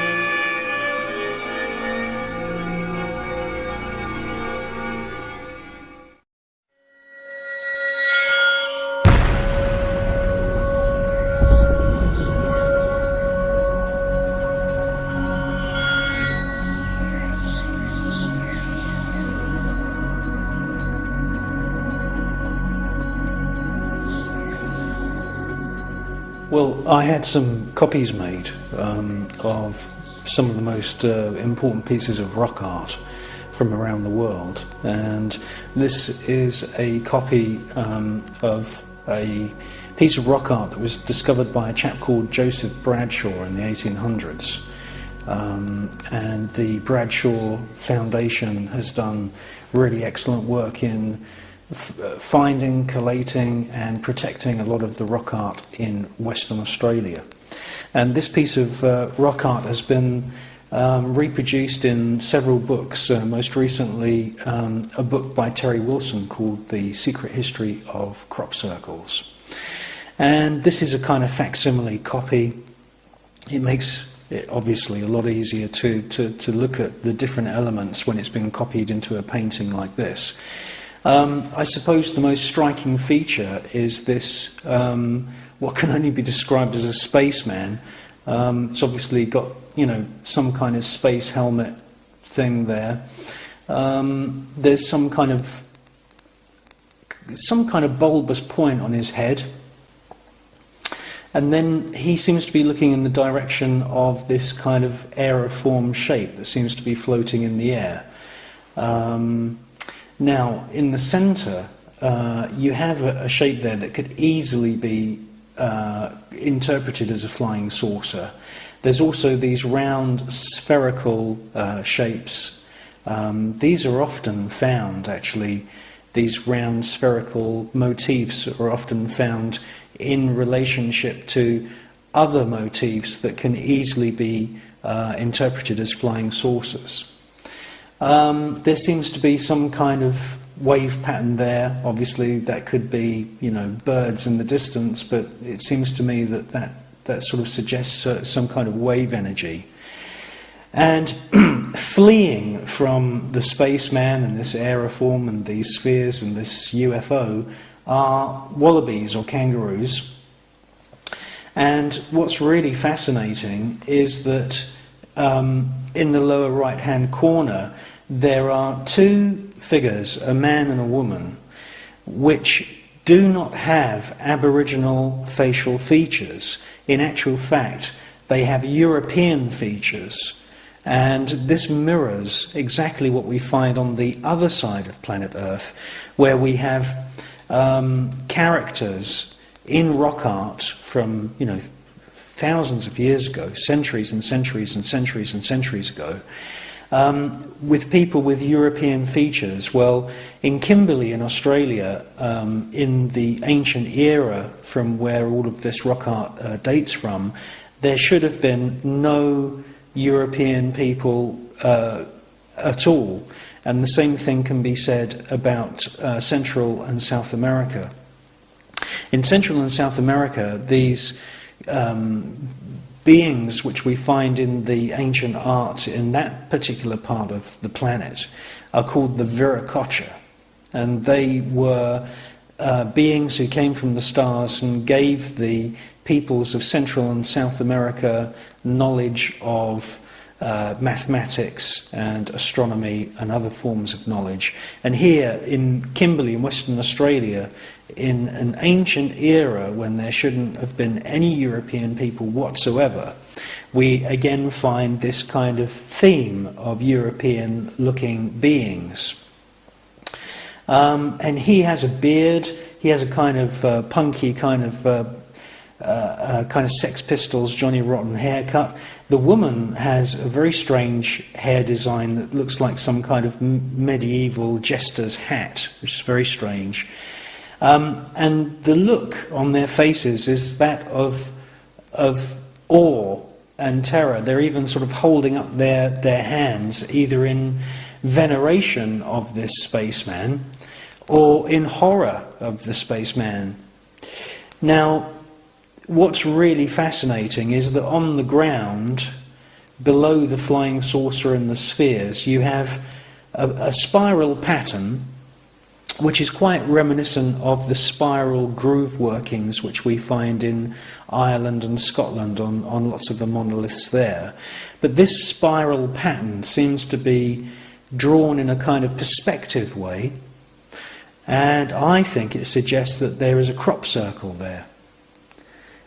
[SPEAKER 2] Well, I had some copies made of some of the most important pieces of rock art from around the world, and this is a copy of a piece of rock art that was discovered by a chap called Joseph Bradshaw in the 1800s. And the Bradshaw Foundation has done really excellent work in finding, collating and protecting a lot of the rock art in Western Australia. And this piece of rock art has been reproduced in several books, most recently a book by Terry Wilson called The Secret History of Crop Circles. And this is a kind of facsimile copy. It makes it obviously a lot easier to look at the different elements when it's been copied into a painting like this. I suppose the most striking feature is this, what can only be described as a spaceman. It's obviously got, you know, some kind of space helmet thing there. There's some kind of bulbous point on his head, and then he seems to be looking in the direction of this kind of aeriform shape that seems to be floating in the air. Now, in the centre, you have a shape there that could easily be interpreted as a flying saucer. There's also these round spherical shapes. These are often found, actually, these round spherical motifs are often found in relationship to other motifs that can easily be interpreted as flying saucers. There seems to be some kind of wave pattern there. Obviously that could be, you know, birds in the distance, but it seems to me that sort of suggests some kind of wave energy. And fleeing from the spaceman and this aeriform and these spheres and this UFO are wallabies or kangaroos. And what's really fascinating is that in the lower right hand corner there are two figures, a man and a woman, which do not have Aboriginal facial features. In actual fact, they have European features, and this mirrors exactly what we find on the other side of planet Earth, where we have characters in rock art from, you know, thousands of years ago, centuries and centuries and centuries and centuries ago, with people with European features. Well, in Kimberley in Australia, in the ancient era from where all of this rock art dates from, there should have been no European people at all. And the same thing can be said about Central and South America. In Central and South America, these beings which we find in the ancient art in that particular part of the planet are called the Viracocha. and they were beings who came from the stars and gave the peoples of Central and South America knowledge of mathematics and astronomy and other forms of knowledge. And here in Kimberley in Western Australia, in an ancient era when there shouldn't have been any European people whatsoever, we again find this kind of theme of European looking beings. And he has a beard, he has a kind of punky kind of Sex Pistols Johnny Rotten haircut. The woman has a very strange hair design that looks like some kind of medieval jester's hat, which is very strange. And the look on their faces is that of awe and terror. They're even sort of holding up their hands, either in veneration of this spaceman or in horror of the spaceman. Now, what's really fascinating is that on the ground, below the flying saucer and the spheres, you have a spiral pattern which is quite reminiscent of the spiral groove workings which we find in Ireland and Scotland on lots of the monoliths there. But this spiral pattern seems to be drawn in a kind of perspective way, and I think it suggests that there is a crop circle there.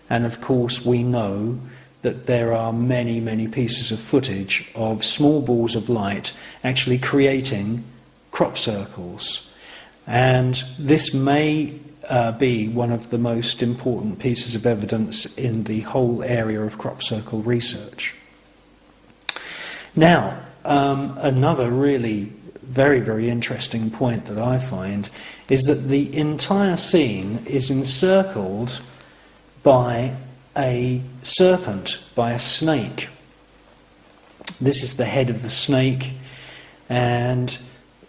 [SPEAKER 2] And of course we know that there are many, many pieces of footage of small balls of light actually creating crop circles. And this may be one of the most important pieces of evidence in the whole area of crop circle research. Now, another really very, very interesting point that I find is that the entire scene is encircled by a serpent, by a snake. This is the head of the snake, and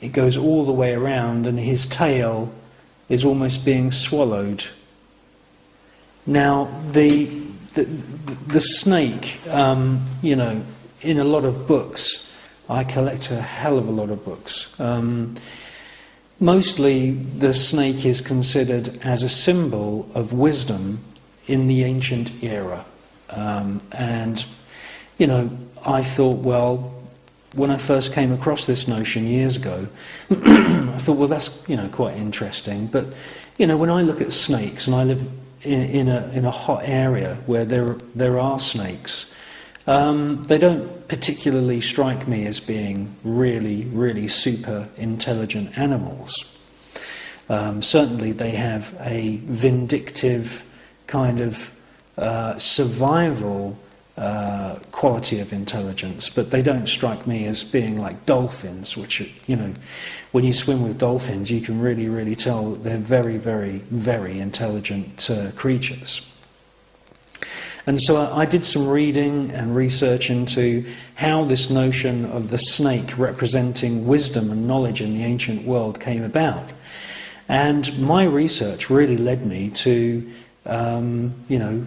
[SPEAKER 2] it goes all the way around, and his tail is almost being swallowed. Now, the snake, you know, in a lot of books, I collect a hell of a lot of books. Mostly the snake is considered as a symbol of wisdom in the ancient era. And, you know, I thought, well, when I first came across this notion years ago, I thought, well, that's, you know, quite interesting. But, you know, when I look at snakes, and I live in a hot area where there are snakes, they don't particularly strike me as being really, really super intelligent animals. Certainly they have a vindictive kind of survival quality of intelligence, but they don't strike me as being like dolphins, which, you know, when you swim with dolphins you can really, really tell they're very, very, very intelligent creatures. And so I did some reading and research into how this notion of the snake representing wisdom and knowledge in the ancient world came about. And my research really led me to, you know,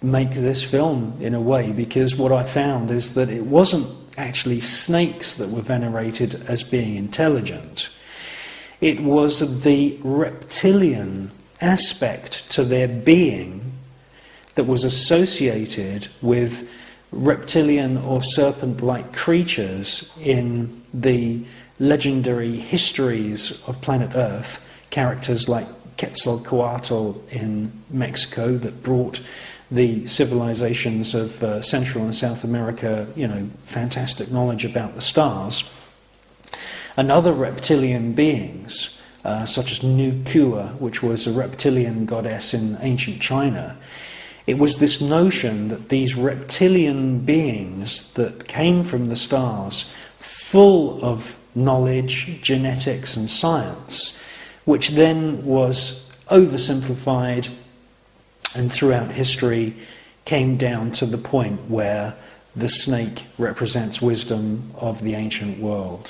[SPEAKER 2] make this film in a way, because what I found is that it wasn't actually snakes that were venerated as being intelligent. It was the reptilian aspect to their being that was associated with reptilian or serpent-like creatures in the legendary histories of planet Earth, characters like Quetzalcoatl in Mexico that brought the civilizations of Central and South America, you know, fantastic knowledge about the stars, and other reptilian beings, such as Nukua, which was a reptilian goddess in ancient China. It was this notion that these reptilian beings that came from the stars, full of knowledge, genetics and science, which then was oversimplified and throughout history came down to the point where the snake represents wisdom of the ancient world.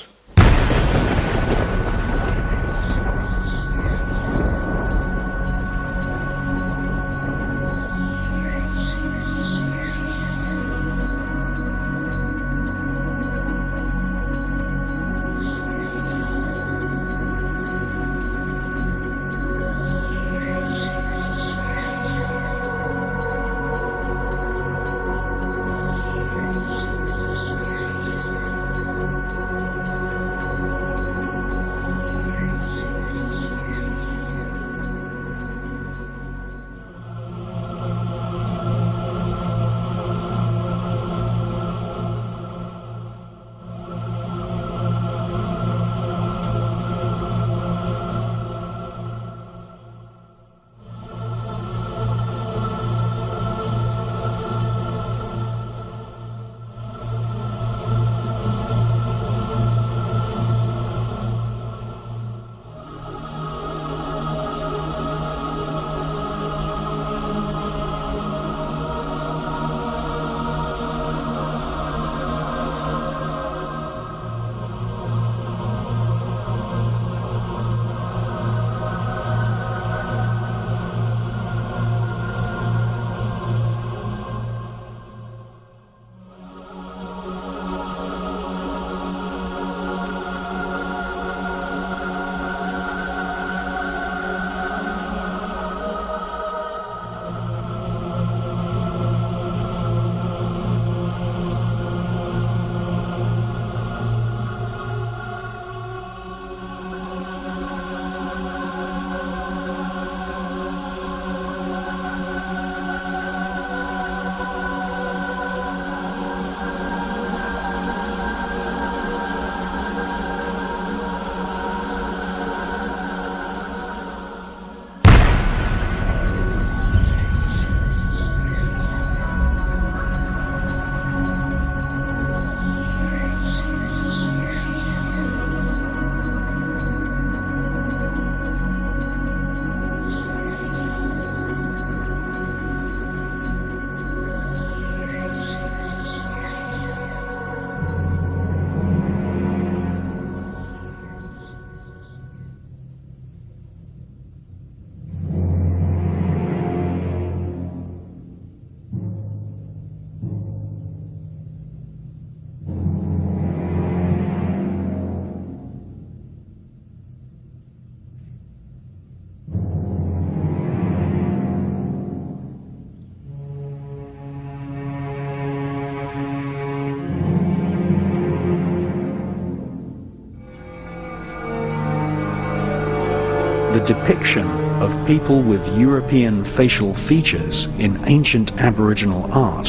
[SPEAKER 2] The depiction of people with European facial features in ancient Aboriginal art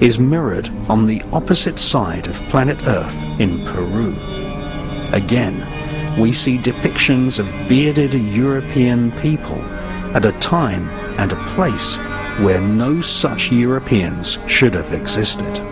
[SPEAKER 2] is mirrored on the opposite side of planet Earth in Peru. Again, we see depictions of bearded European people at a time and a place where no such Europeans should have existed.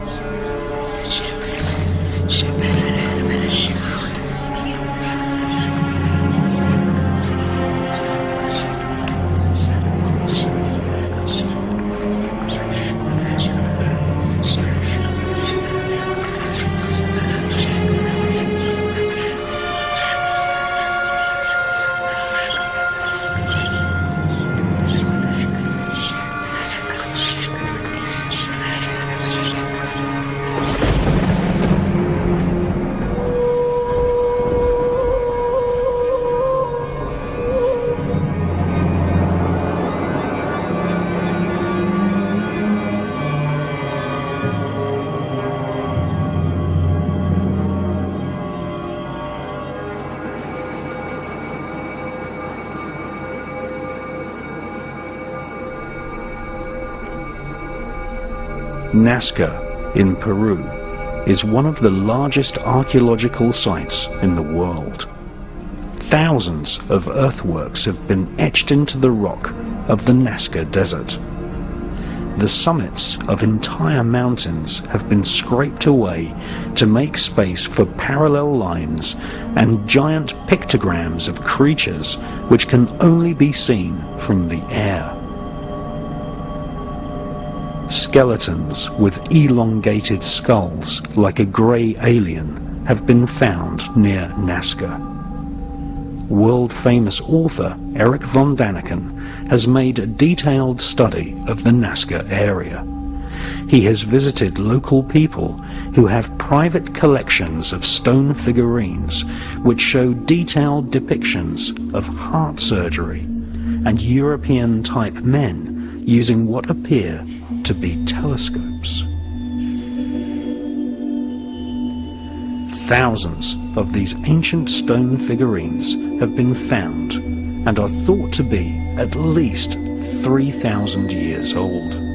[SPEAKER 2] Nazca in Peru is one of the largest archaeological sites in the world. Thousands of earthworks have been etched into the rock of the Nazca Desert. The summits of entire mountains have been scraped away to make space for parallel lines and giant pictograms of creatures which can only be seen from the air. Skeletons with elongated skulls like a grey alien have been found near Nazca. World-famous author Eric von Daniken has made a detailed study of the Nazca area. He has visited local people who have private collections of stone figurines which show detailed depictions of heart surgery and European-type men using what appear to be telescopes. Thousands of these ancient stone figurines have been found and are thought to be at least 3,000 years old.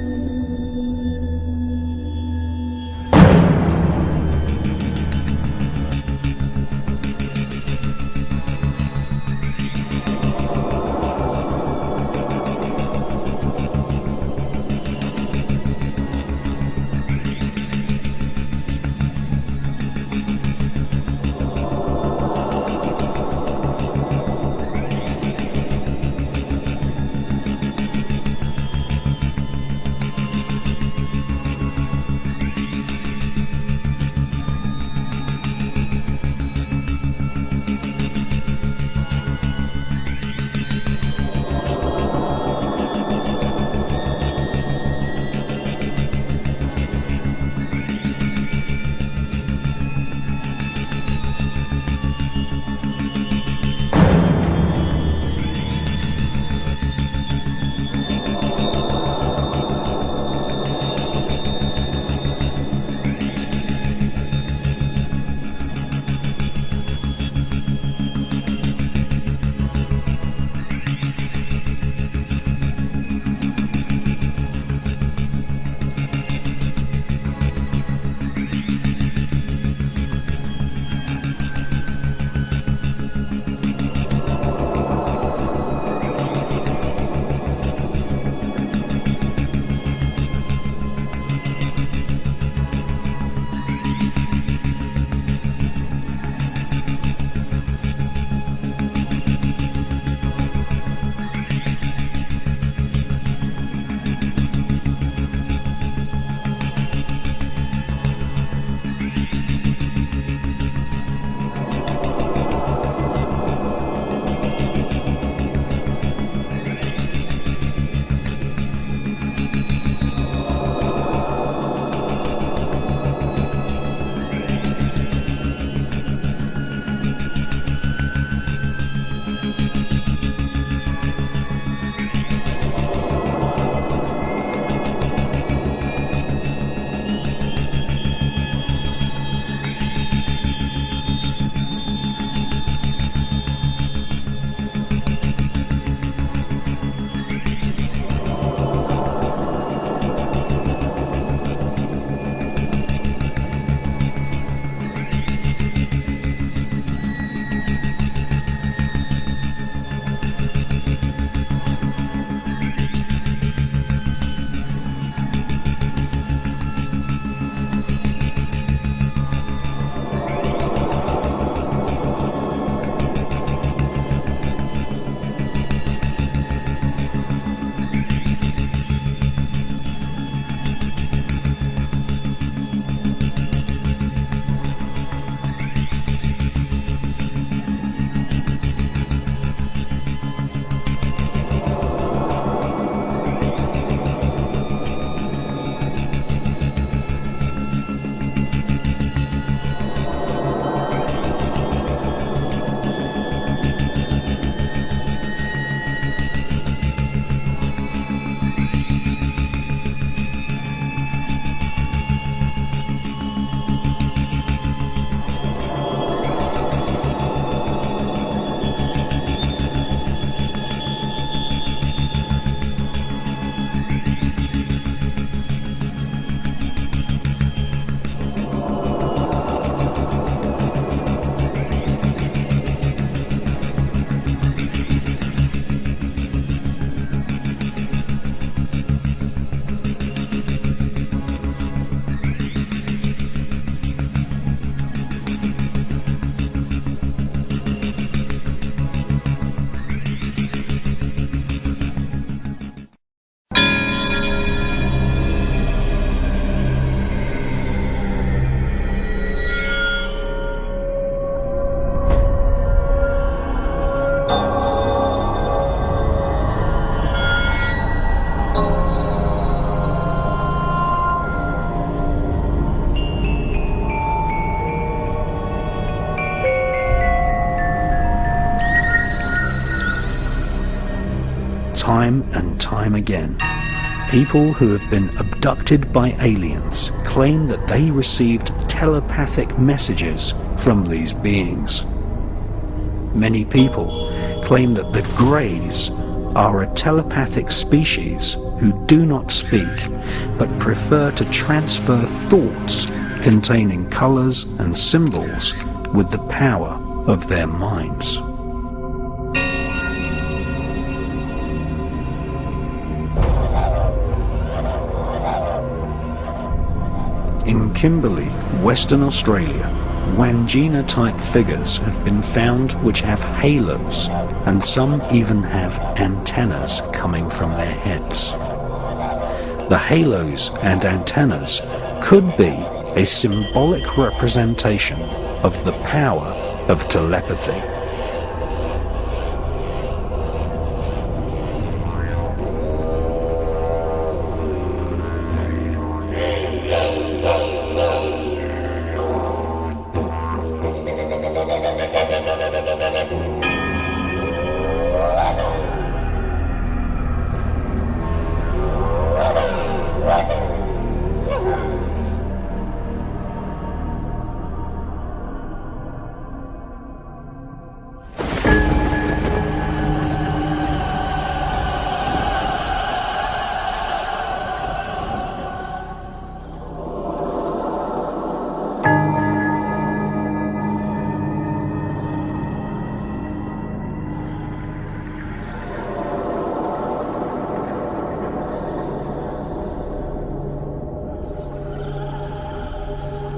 [SPEAKER 2] Time and time again, people who have been abducted by aliens claim that they received telepathic messages from these beings. Many people claim that the Greys are a telepathic species who do not speak, but prefer to transfer thoughts containing colours and symbols with the power of their minds. In Kimberley, Western Australia, Wangina-type figures have been found which have halos, and some even have antennas coming from their heads. The halos and antennas could be a symbolic representation of the power of telepathy.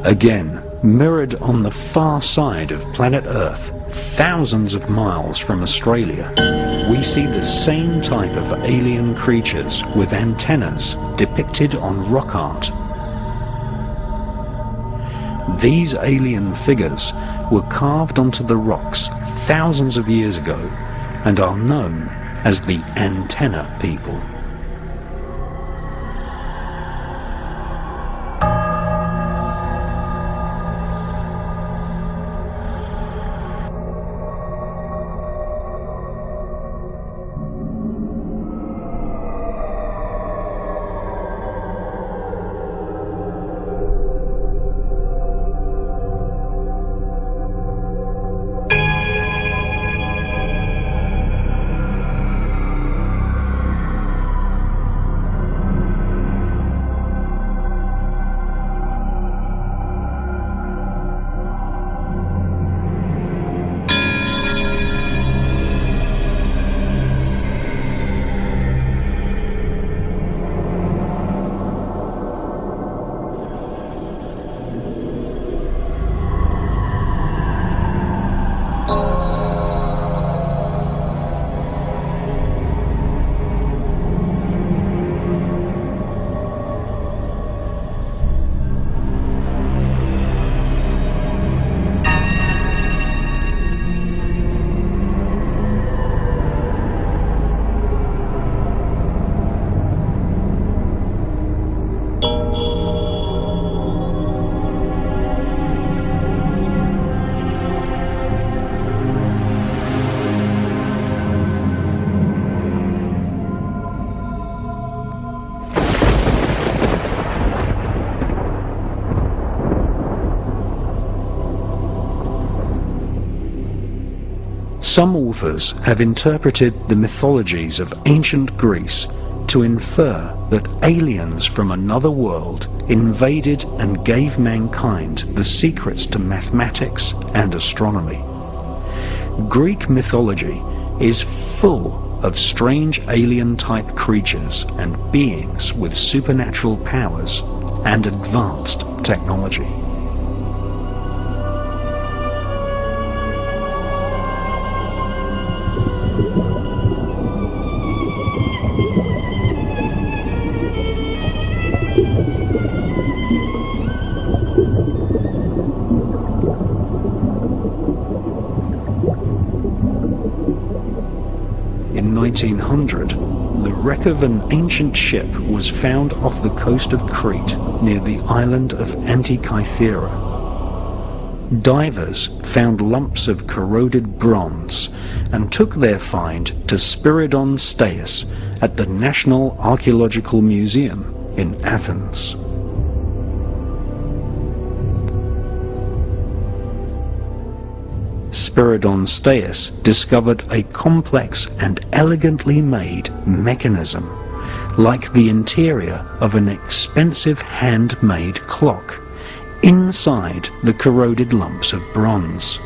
[SPEAKER 2] Again, mirrored on the far side of planet Earth, thousands of miles from Australia, we see the same type of alien creatures with antennas depicted on rock art. These alien figures were carved onto the rocks thousands of years ago and are known as the antenna people. Some authors have interpreted the mythologies of ancient Greece to infer that aliens from another world invaded and gave mankind the secrets to mathematics and astronomy. Greek mythology is full of strange alien-type creatures and beings with supernatural powers and advanced technology. In 1900, the wreck of an ancient ship was found off the coast of Crete near the island of Antikythera. divers found lumps of corroded bronze and took their find to Spiridon Staius at the National Archaeological Museum in Athens. Spiridon Staius discovered a complex and elegantly made mechanism, like the interior of an expensive handmade clock, inside the corroded lumps of bronze.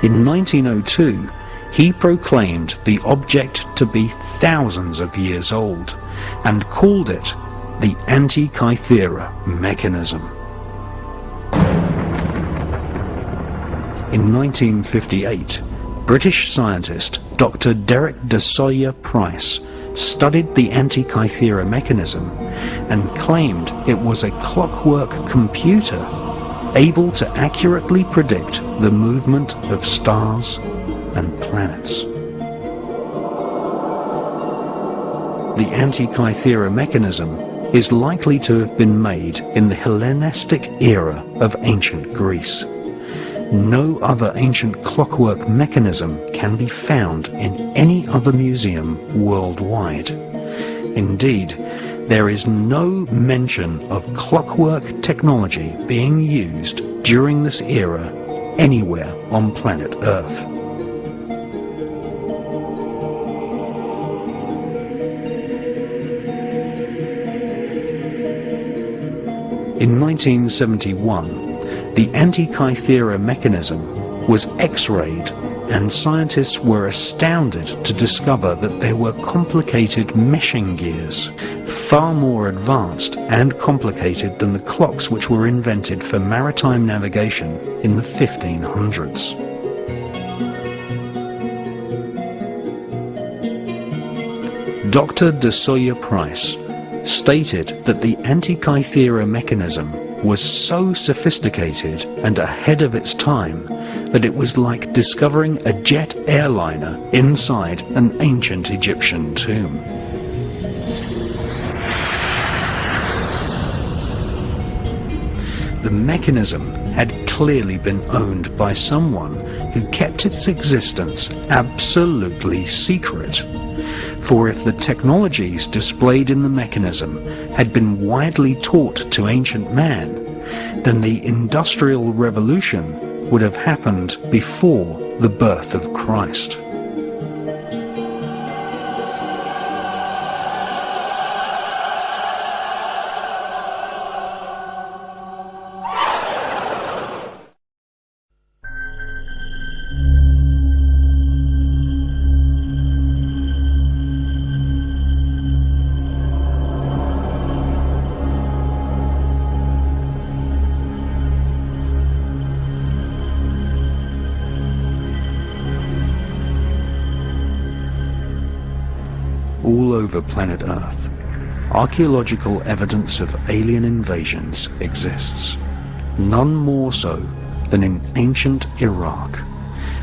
[SPEAKER 2] In 1902, he proclaimed the object to be thousands of years old and called it the Antikythera mechanism. In 1958, British scientist Dr. Derek de Soya Price studied the Antikythera mechanism and claimed it was a clockwork computer able to accurately predict the movement of stars and planets. The Antikythera mechanism is likely to have been made in the Hellenistic era of ancient Greece. No other ancient clockwork mechanism can be found in any other museum worldwide. Indeed, there is no mention of clockwork technology being used during this era anywhere on planet Earth. In 1971, the Antikythera mechanism was X-rayed, and scientists were astounded to discover that there were complicated meshing gears, far more advanced and complicated than the clocks which were invented for maritime navigation in the 1500s. Dr. de Soya Price stated that the Antikythera mechanism was so sophisticated and ahead of its time that it was like discovering a jet airliner inside an ancient Egyptian tomb. The mechanism had clearly been owned by someone who kept its existence absolutely secret. For if the technologies displayed in the mechanism had been widely taught to ancient man, then the Industrial Revolution would have happened before the birth of Christ. All over planet Earth, archaeological evidence of alien invasions exists, none more so than in ancient Iraq,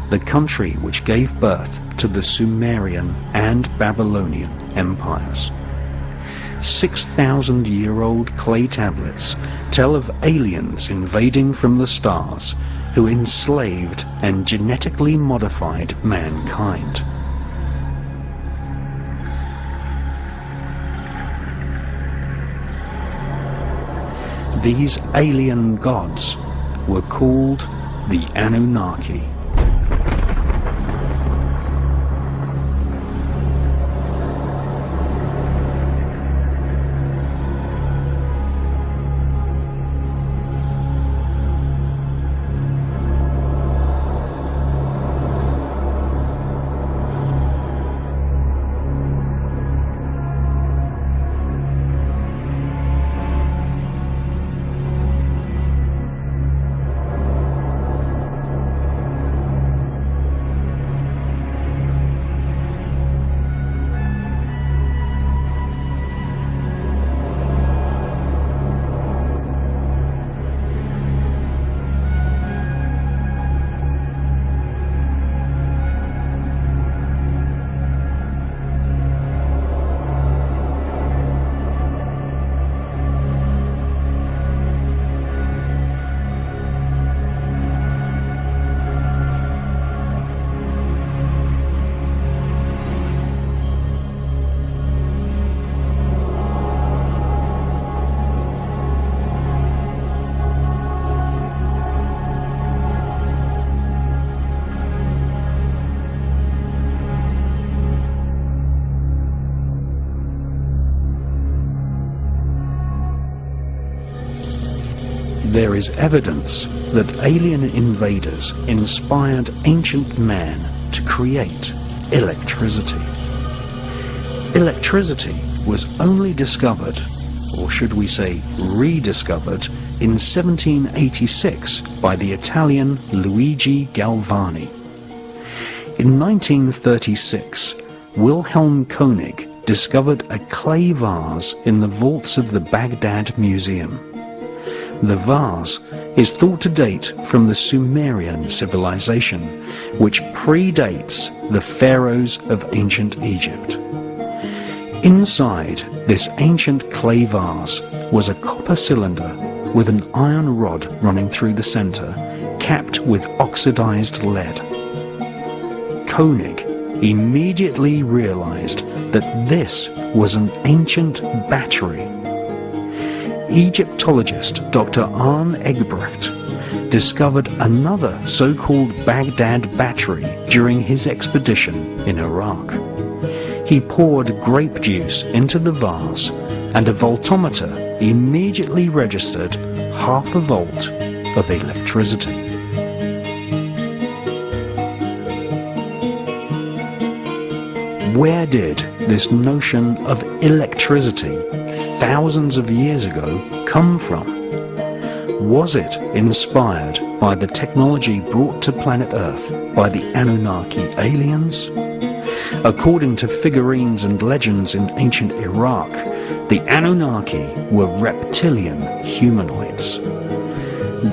[SPEAKER 2] the country which gave birth to the Sumerian and Babylonian empires. 6,000-year-old clay tablets tell of aliens invading from the stars who enslaved and genetically modified mankind. These alien gods were called the Anunnaki. there is evidence that alien invaders inspired ancient man to create electricity. Electricity was only discovered, or should we say rediscovered, in 1786 by the Italian Luigi Galvani. In 1936, Wilhelm Koenig discovered a clay vase in the vaults of the Baghdad Museum. The vase is thought to date from the Sumerian civilization, which predates the pharaohs of ancient Egypt. Inside this ancient clay vase was a copper cylinder with an iron rod running through the center, capped with oxidized lead. Koenig immediately realized that this was an ancient battery. Egyptologist Dr. Arne Eggebrecht discovered another so-called Baghdad battery during his expedition in Iraq. He poured grape juice into the vase, and a voltometer immediately registered half a volt of electricity. Where did this notion of electricity thousands of years ago come from? Was it inspired by the technology brought to planet Earth by the Anunnaki aliens? According to figurines and legends in ancient Iraq, the Anunnaki were reptilian humanoids.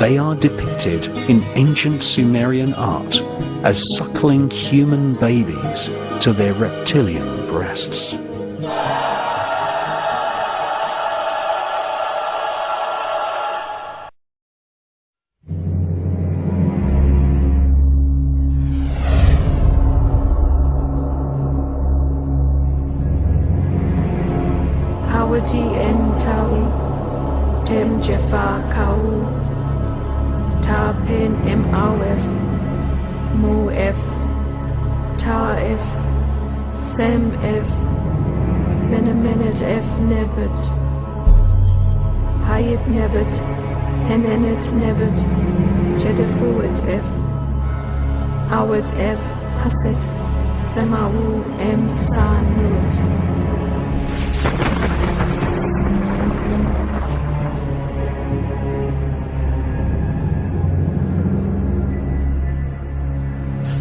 [SPEAKER 2] They are depicted in ancient Sumerian art as suckling human babies to their reptilian breasts.
[SPEAKER 1] Hawaji en tawi, tem jefa kau, ta pen em awef, mu f, ta f, sem f, menemenet f nebet, hayet nebet, henenet nebet, jedefuet f, awet f, haset, semawu em sa nut.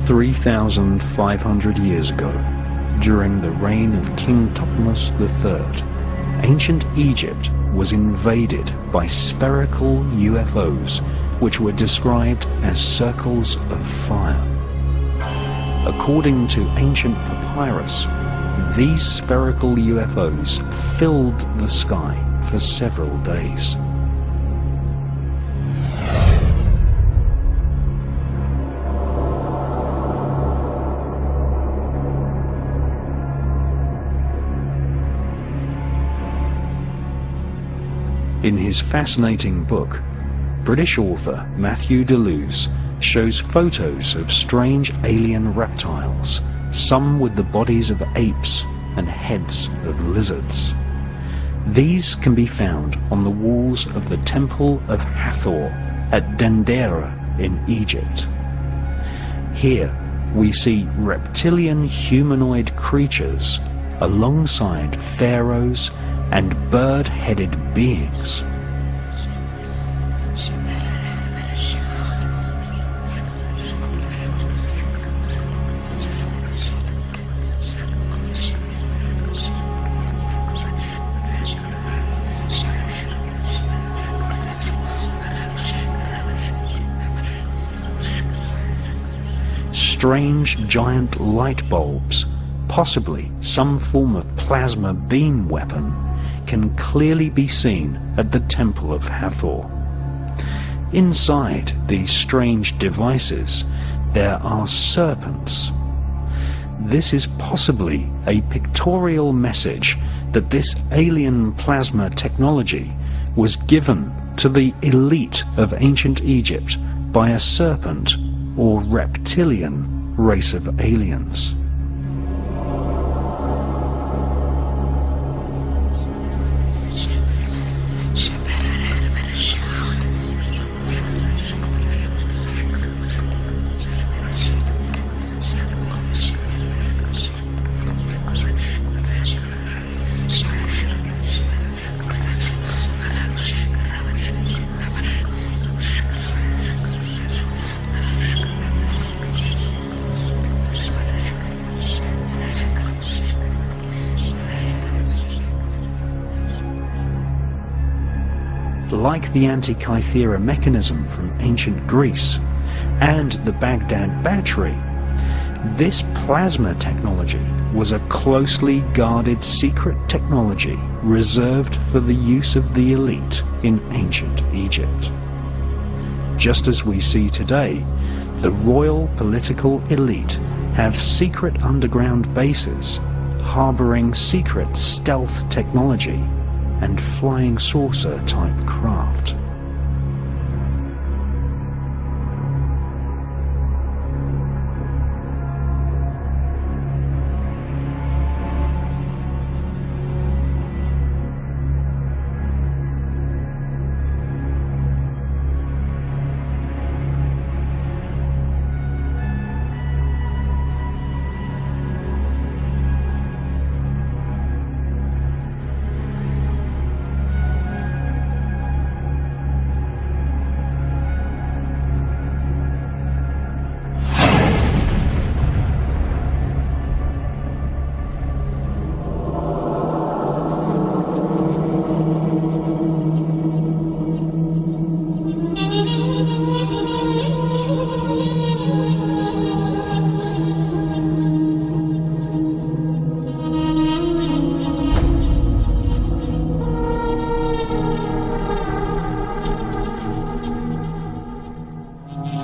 [SPEAKER 2] 3,500 years ago, during the reign of King Thutmose III, ancient Egypt was invaded by spherical UFOs which were described as circles of fire. According to ancient papyrus, these spherical UFOs filled the sky for several days. In his fascinating book, British author Matthew Deleuze shows photos of strange alien reptiles, some with the bodies of apes and heads of lizards. These can be found on the walls of the Temple of Hathor at Dendera in Egypt. Here we see reptilian humanoid creatures alongside pharaohs and bird-headed beings. Strange giant light bulbs, possibly some form of plasma beam weapon, can clearly be seen at the Temple of Hathor. Inside these strange devices there are serpents. This is possibly a pictorial message that this alien plasma technology was given to the elite of ancient Egypt by a serpent or reptilian race of aliens. like the Antikythera mechanism from ancient Greece and the Baghdad battery, this plasma technology was a closely guarded secret technology reserved for the use of the elite in ancient Egypt. Just as we see today, the royal political elite have secret underground bases harboring secret stealth technology and flying saucer type craft.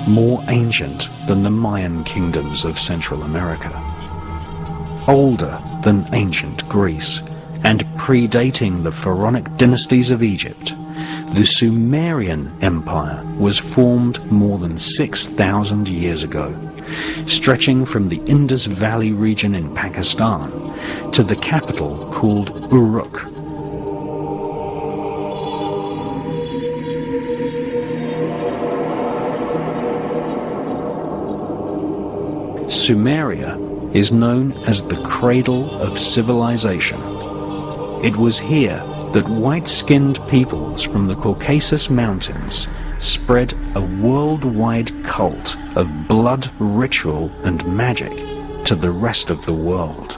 [SPEAKER 2] More ancient than the Mayan kingdoms of Central America, older than ancient Greece, and predating the pharaonic dynasties of Egypt, the Sumerian Empire was formed more than 6,000 years ago, stretching from the Indus Valley region in Pakistan to the capital called Uruk. Sumeria is known as the cradle of civilization. It was here that white-skinned peoples from the Caucasus Mountains spread a worldwide cult of blood ritual and magic to the rest of the world.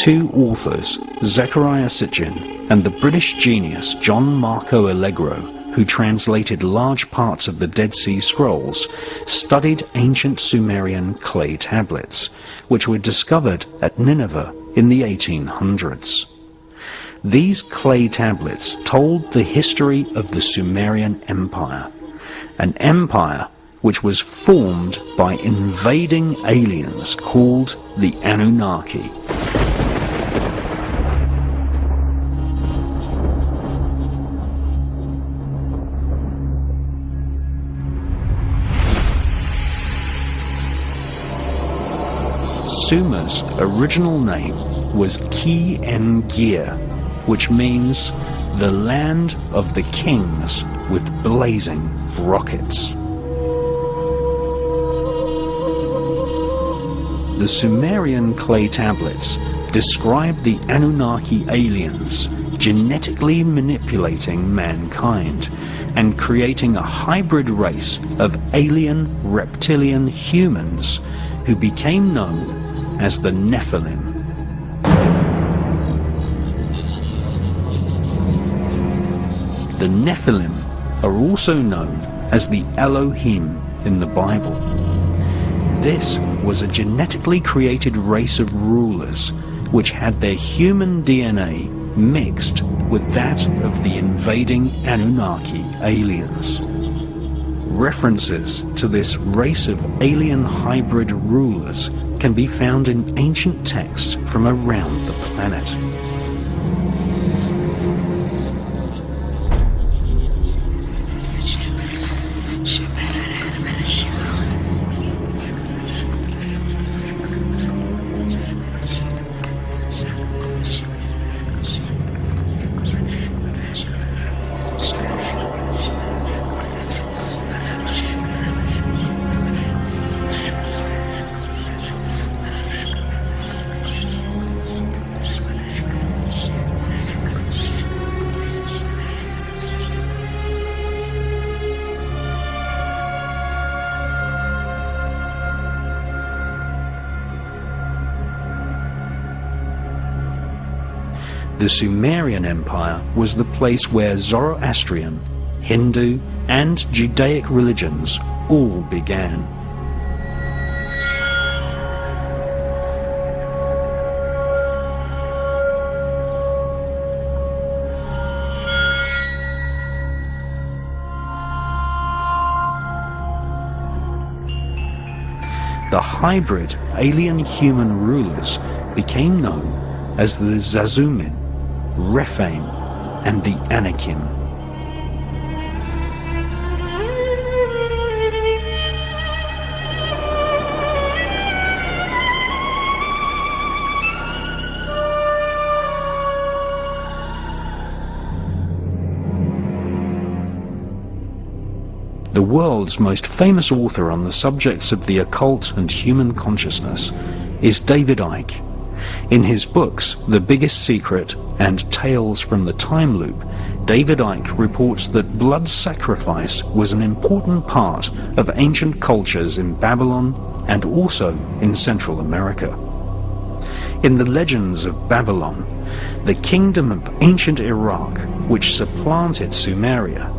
[SPEAKER 2] Two authors, Zecharia Sitchin and the British genius John Marco Allegro, who translated large parts of the Dead Sea Scrolls, studied ancient Sumerian clay tablets, which were discovered at Nineveh in the 1800s. These clay tablets told the history of the Sumerian Empire, an empire which was formed by invading aliens called the Anunnaki. Sumer's original name was Ki-en-Gir, which means the land of the kings with blazing rockets. The Sumerian clay tablets describe the Anunnaki aliens genetically manipulating mankind and creating a hybrid race of alien reptilian humans who became known as the Nephilim. The Nephilim are also known as the Elohim in the Bible. This was a genetically created race of rulers which had their human DNA mixed with that of the invading Anunnaki aliens. References to this race of alien hybrid rulers can be found in ancient texts from around the planet. The Sumerian Empire was the place where Zoroastrian, Hindu, and Judaic religions all began. The hybrid alien-human rulers became known as the Zazumin, Rephaim, and the Anakim. The world's most famous author on the subjects of the occult and human consciousness is David Icke. In his books, The Biggest Secret and Tales from the Time Loop, David Icke reports that blood sacrifice was an important part of ancient cultures in Babylon and also in Central America. In the legends of Babylon, the kingdom of ancient Iraq, which supplanted Sumeria,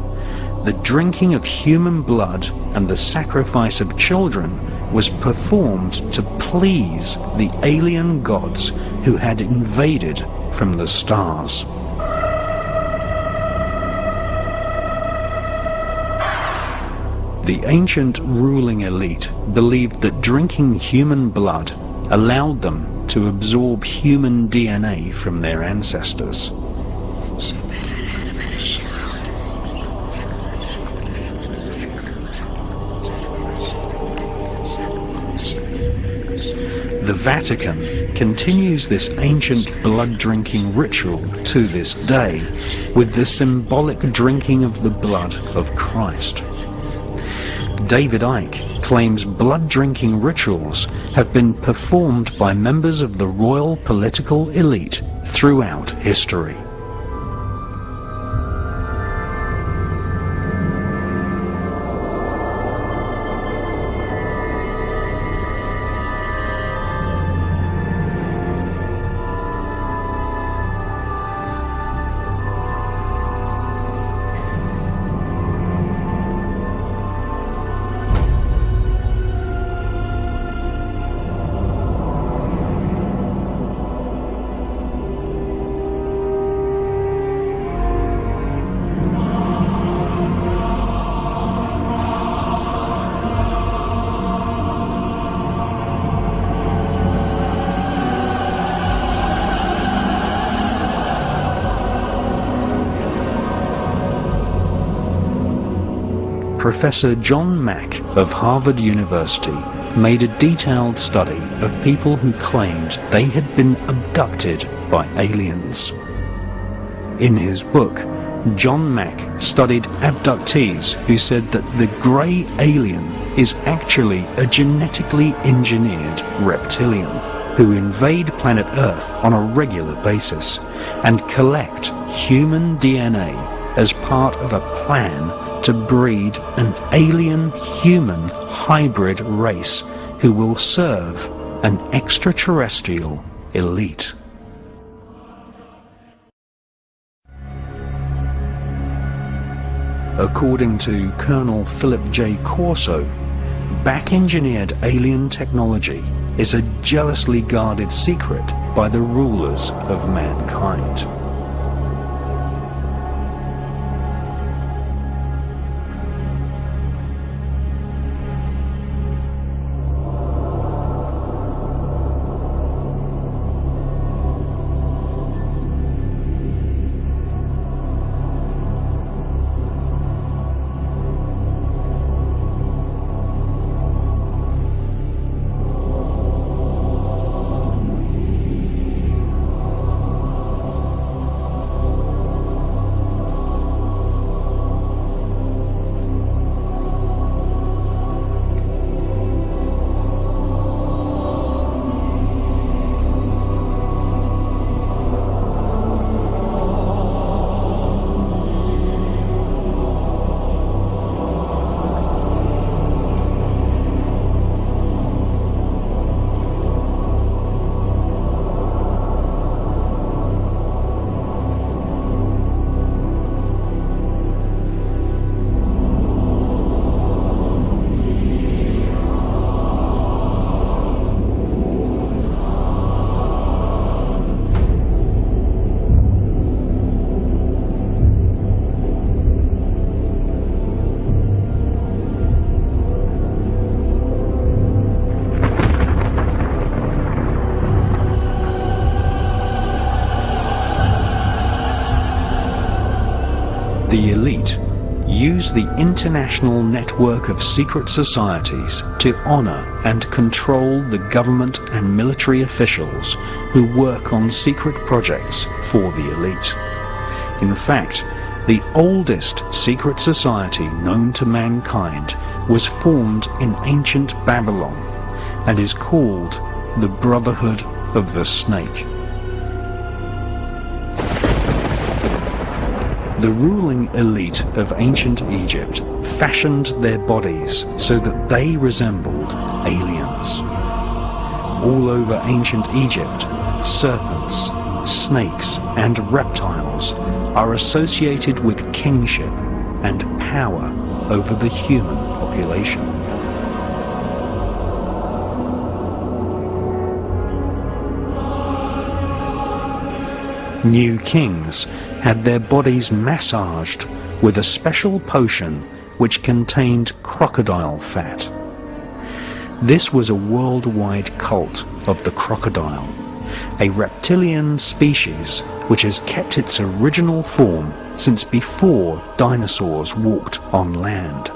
[SPEAKER 2] the drinking of human blood and the sacrifice of children was performed to please the alien gods who had invaded from the stars. The ancient ruling elite believed that drinking human blood allowed them to absorb human DNA from their ancestors. The Vatican continues this ancient blood-drinking ritual to this day with the symbolic drinking of the blood of Christ. David Icke claims blood-drinking rituals have been performed by members of the royal political elite throughout history. Professor John Mack of Harvard University made a detailed study of people who claimed they had been abducted by aliens. In his book, John Mack studied abductees who said that the grey alien is actually a genetically engineered reptilian who invade planet Earth on a regular basis and collect human DNA as part of a plan to breed an alien-human hybrid race who will serve an extraterrestrial elite. According to Colonel Philip J. Corso, back-engineered alien technology is a jealously guarded secret by the rulers of mankind. elite use the international network of secret societies to honor and control the government and military officials who work on secret projects for the elite. In fact, the oldest secret society known to mankind was formed in ancient Babylon and is called the Brotherhood of the Snake. The ruling elite of ancient Egypt fashioned their bodies so that they resembled aliens. All over ancient Egypt, serpents, snakes, and reptiles are associated with kingship and power over the human population. New kings had their bodies massaged with a special potion which contained crocodile fat. This was a worldwide cult of the crocodile, a reptilian species which has kept its original form since before dinosaurs walked on land.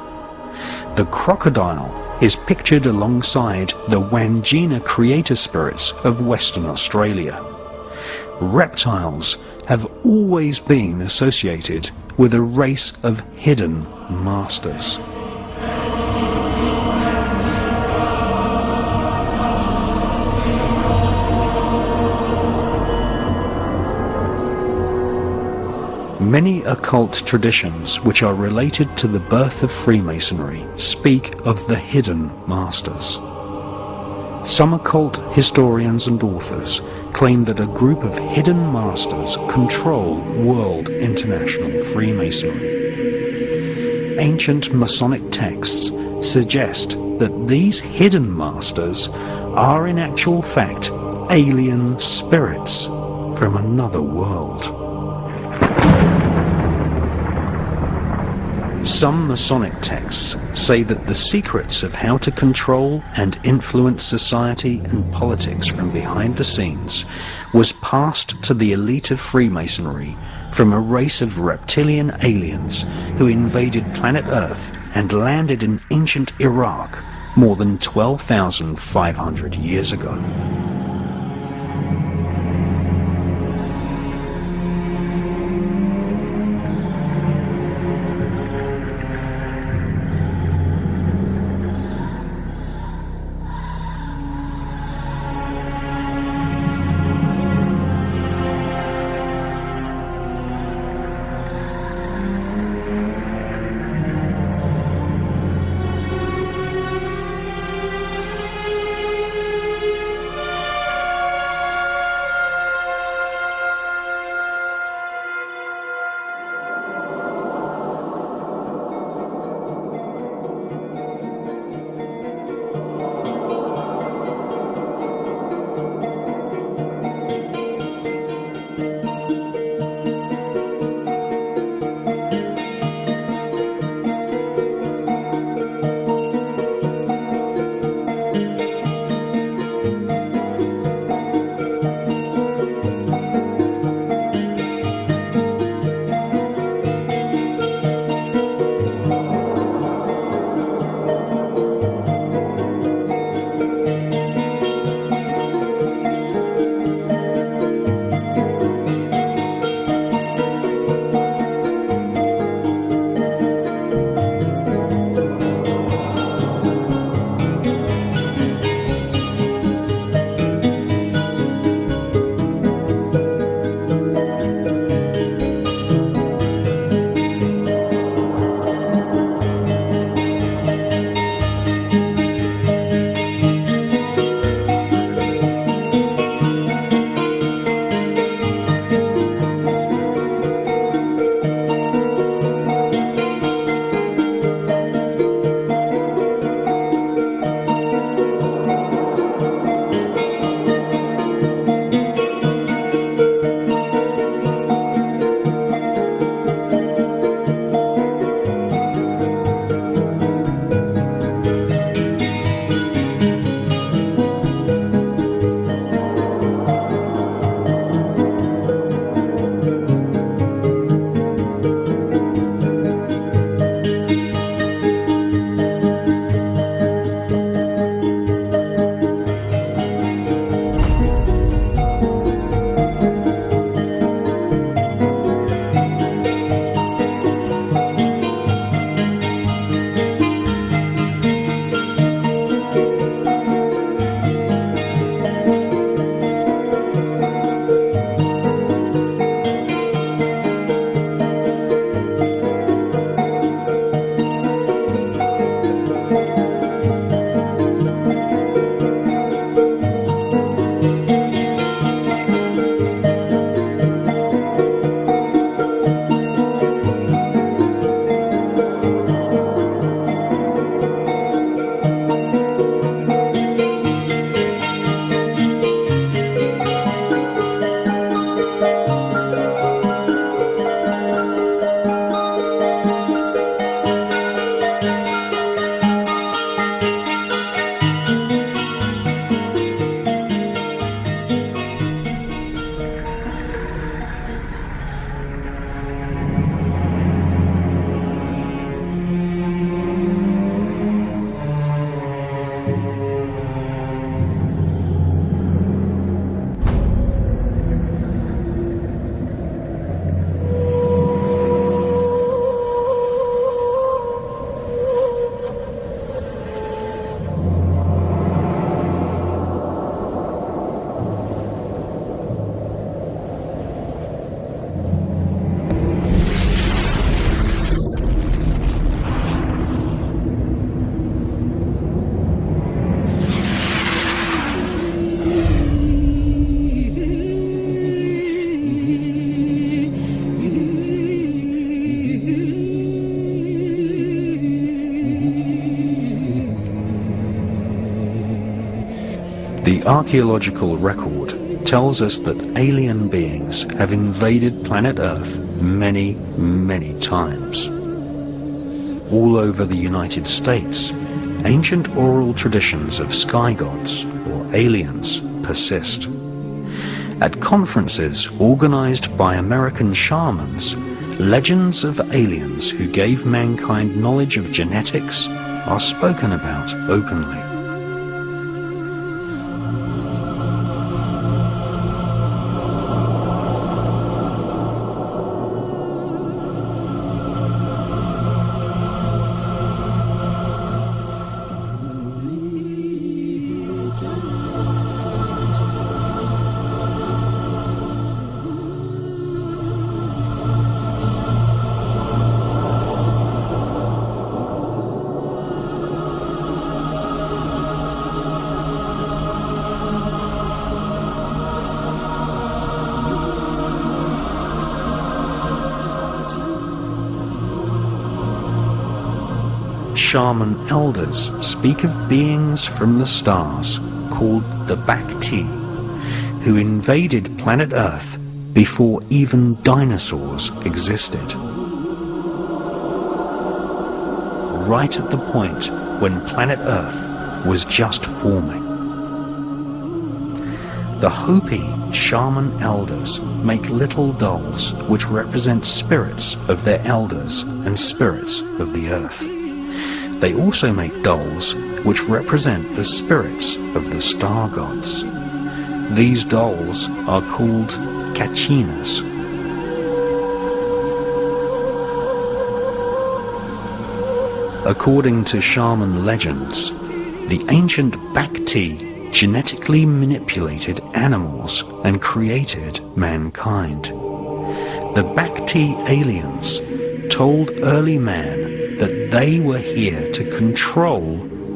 [SPEAKER 2] The crocodile is pictured alongside the Wangina creator spirits of Western Australia. Reptiles have always been associated with a race of hidden masters. Many occult traditions which are related to the birth of Freemasonry speak of the hidden masters. Some occult historians and authors claim that a group of hidden masters control world international Freemasonry. Ancient Masonic texts suggest that these hidden masters are in actual fact alien spirits from another world. Some Masonic texts say that the secrets of how to control and influence society and politics from behind the scenes was passed to the elite of Freemasonry from a race of reptilian aliens who invaded planet Earth and landed in ancient Iraq more than 12,500 years ago. archaeological record tells us that alien beings have invaded planet Earth many, many times. All over the United States, ancient oral traditions of sky gods, or aliens, persist. At conferences organized by American shamans, legends of aliens who gave mankind knowledge of genetics are spoken about openly. Shaman elders speak of beings from the stars called the Bacti, who invaded planet Earth before even dinosaurs existed. Right at the point when planet Earth was just forming. The Hopi shaman elders make little dolls which represent spirits of their elders and spirits of the Earth. They also make dolls which represent the spirits of the star gods. These dolls are called kachinas. According to shaman legends, the ancient Bacti genetically manipulated animals and created mankind. The Bacti aliens told early man that they were here to control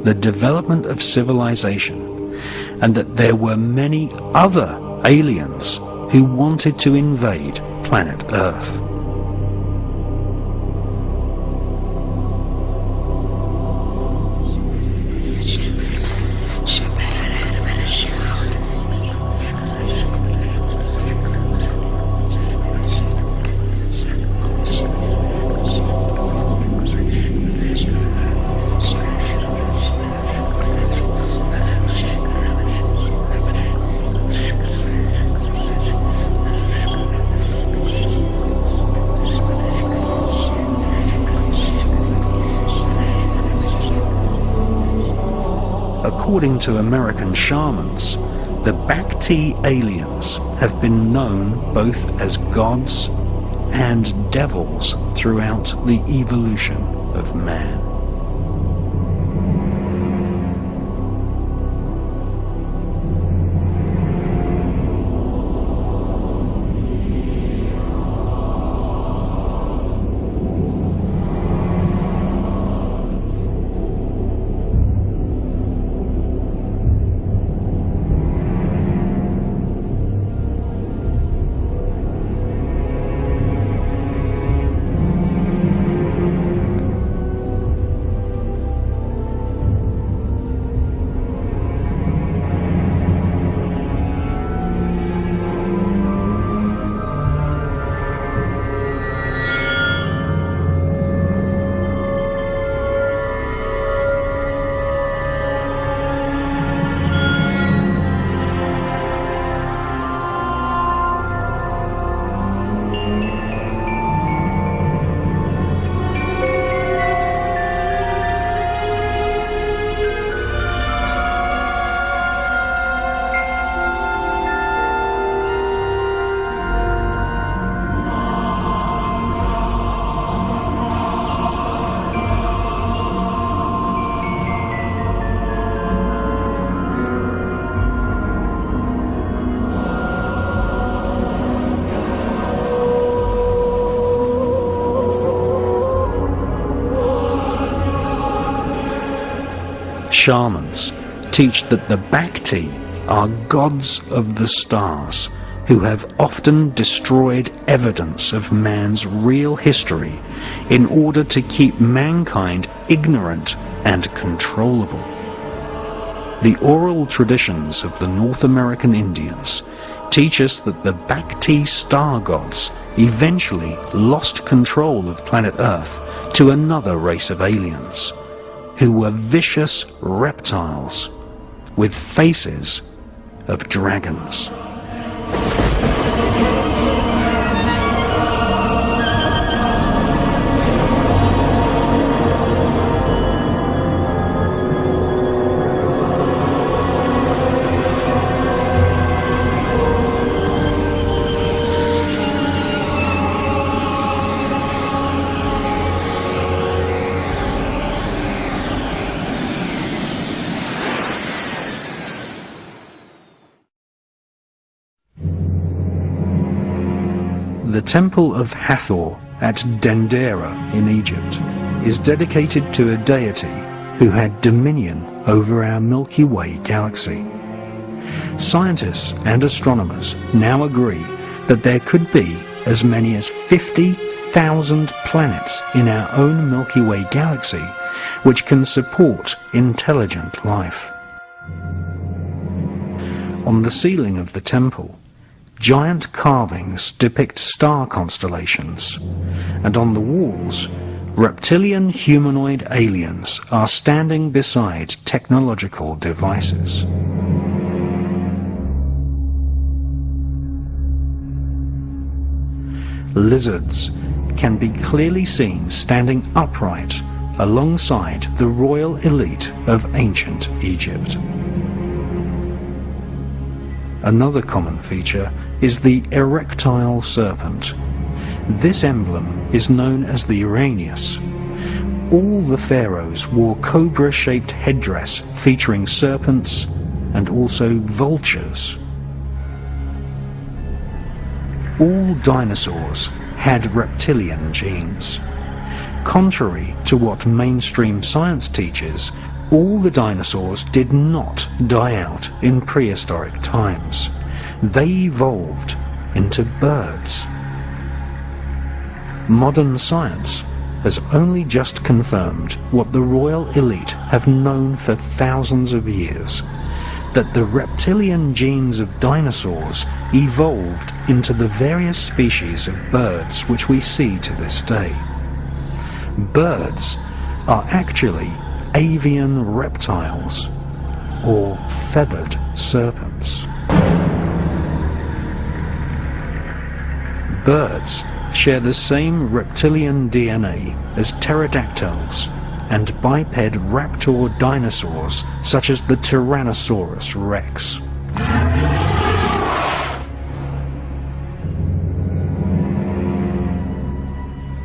[SPEAKER 2] the development of civilization, and that there were many other aliens who wanted to invade planet Earth. According to American shamans, the Bacti aliens have been known both as gods and devils throughout the evolution of man. Shamans teach that the Bacti are gods of the stars who have often destroyed evidence of man's real history in order to keep mankind ignorant and controllable. the oral traditions of the North American Indians teach us that the Bhakti star gods eventually lost control of planet Earth to another race of aliens, who were vicious reptiles with faces of dragons. The Temple of Hathor at Dendera in Egypt is dedicated to a deity who had dominion over our Milky Way galaxy. Scientists and astronomers now agree that there could be as many as 50,000 planets in our own Milky Way galaxy which can support intelligent life. On the ceiling of the temple, giant carvings depict star constellations, and on the walls, reptilian humanoid aliens are standing beside technological devices. Lizards can be clearly seen standing upright alongside the royal elite of ancient Egypt. Another common feature is the erectile serpent. This emblem is known as the Uranus. All the pharaohs wore cobra-shaped headdress featuring serpents and also vultures. All dinosaurs had reptilian genes. Contrary to what mainstream science teaches, all the dinosaurs did not die out in prehistoric times. They evolved into birds. Modern science has only just confirmed what the royal elite have known for thousands of years, that the reptilian genes of dinosaurs evolved into the various species of birds which we see to this day. Birds are actually avian reptiles, or feathered serpents. Birds share the same reptilian DNA as pterodactyls and biped raptor dinosaurs such as the Tyrannosaurus rex.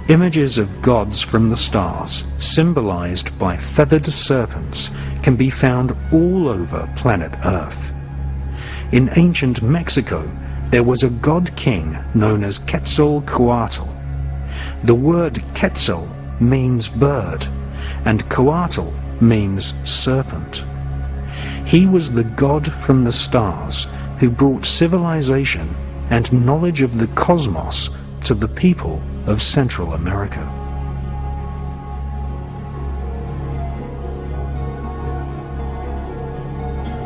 [SPEAKER 2] Images of gods from the stars, symbolized by feathered serpents, can be found all over planet Earth. In ancient Mexico, there was a god-king known as Quetzalcoatl. The word Quetzal means bird, and Coatl means serpent. He was the god from the stars who brought civilization and knowledge of the cosmos to the people of Central America.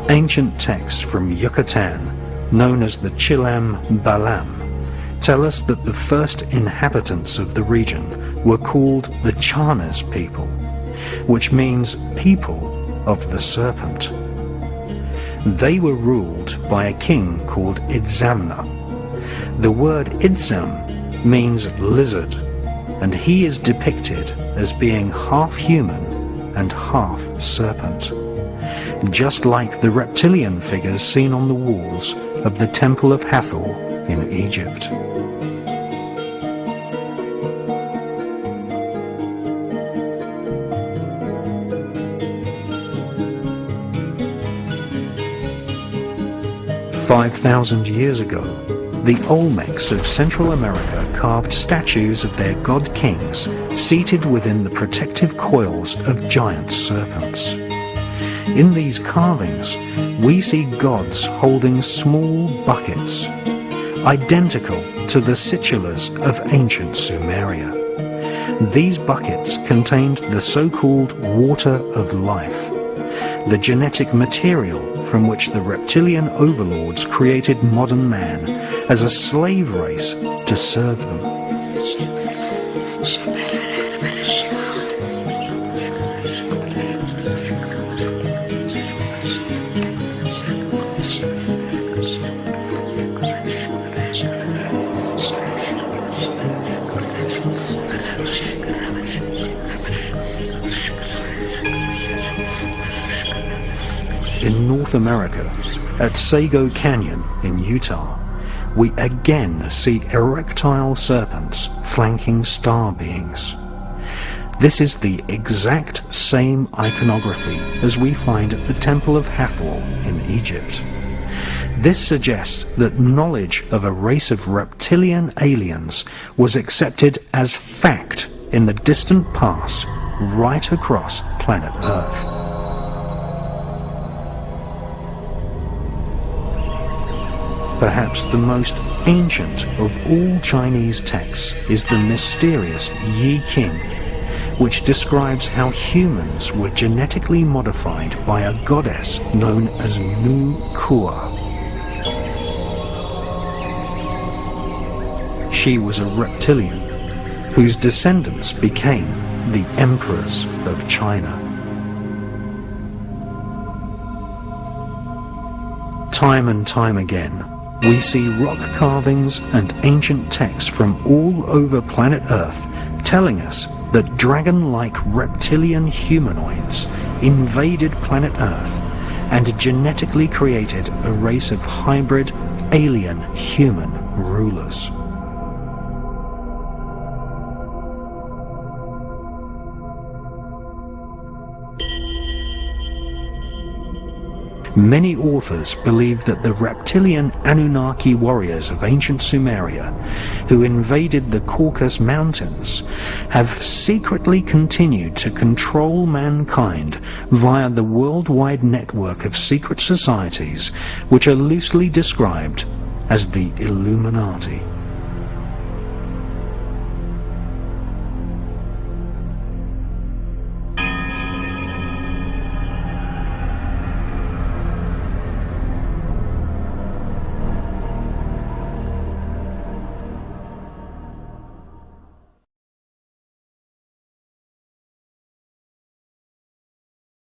[SPEAKER 2] Ancient texts from Yucatan, known as the Chilam Balam, tell us that the first inhabitants of the region were called the Chanas people, which means people of the serpent. They were ruled by a king called Itzamna. The word Itzam means lizard, and he is depicted as being half human and half serpent, just like the reptilian figures seen on the walls of the Temple of Hathor in Egypt. "5,000 years ago, the Olmecs of Central America carved statues of their god kings seated within the protective coils of giant serpents. In these carvings, we see gods holding small buckets, identical to the situlas of ancient Sumeria. These buckets contained the so-called water of life. the genetic material from which the reptilian overlords created modern man as a slave race to serve them. In North America, at Sago Canyon in Utah, we again see erectile serpents flanking star beings. This is the exact same iconography as we find at the Temple of Hathor in Egypt. This suggests that knowledge of a race of reptilian aliens was accepted as fact in the distant past right across planet Earth. Perhaps the most ancient of all Chinese texts is the mysterious Yi King, which describes how humans were genetically modified by a goddess known as Nu Kua. She was a reptilian whose descendants became the emperors of China. Time and time again, we see rock carvings and ancient texts from all over planet Earth telling us that dragon-like reptilian humanoids invaded planet Earth and genetically created a race of hybrid alien human rulers. Many authors believe that the reptilian Anunnaki warriors of ancient Sumeria, who invaded the Caucasus Mountains, have secretly continued to control mankind via the worldwide network of secret societies which are loosely described as the Illuminati.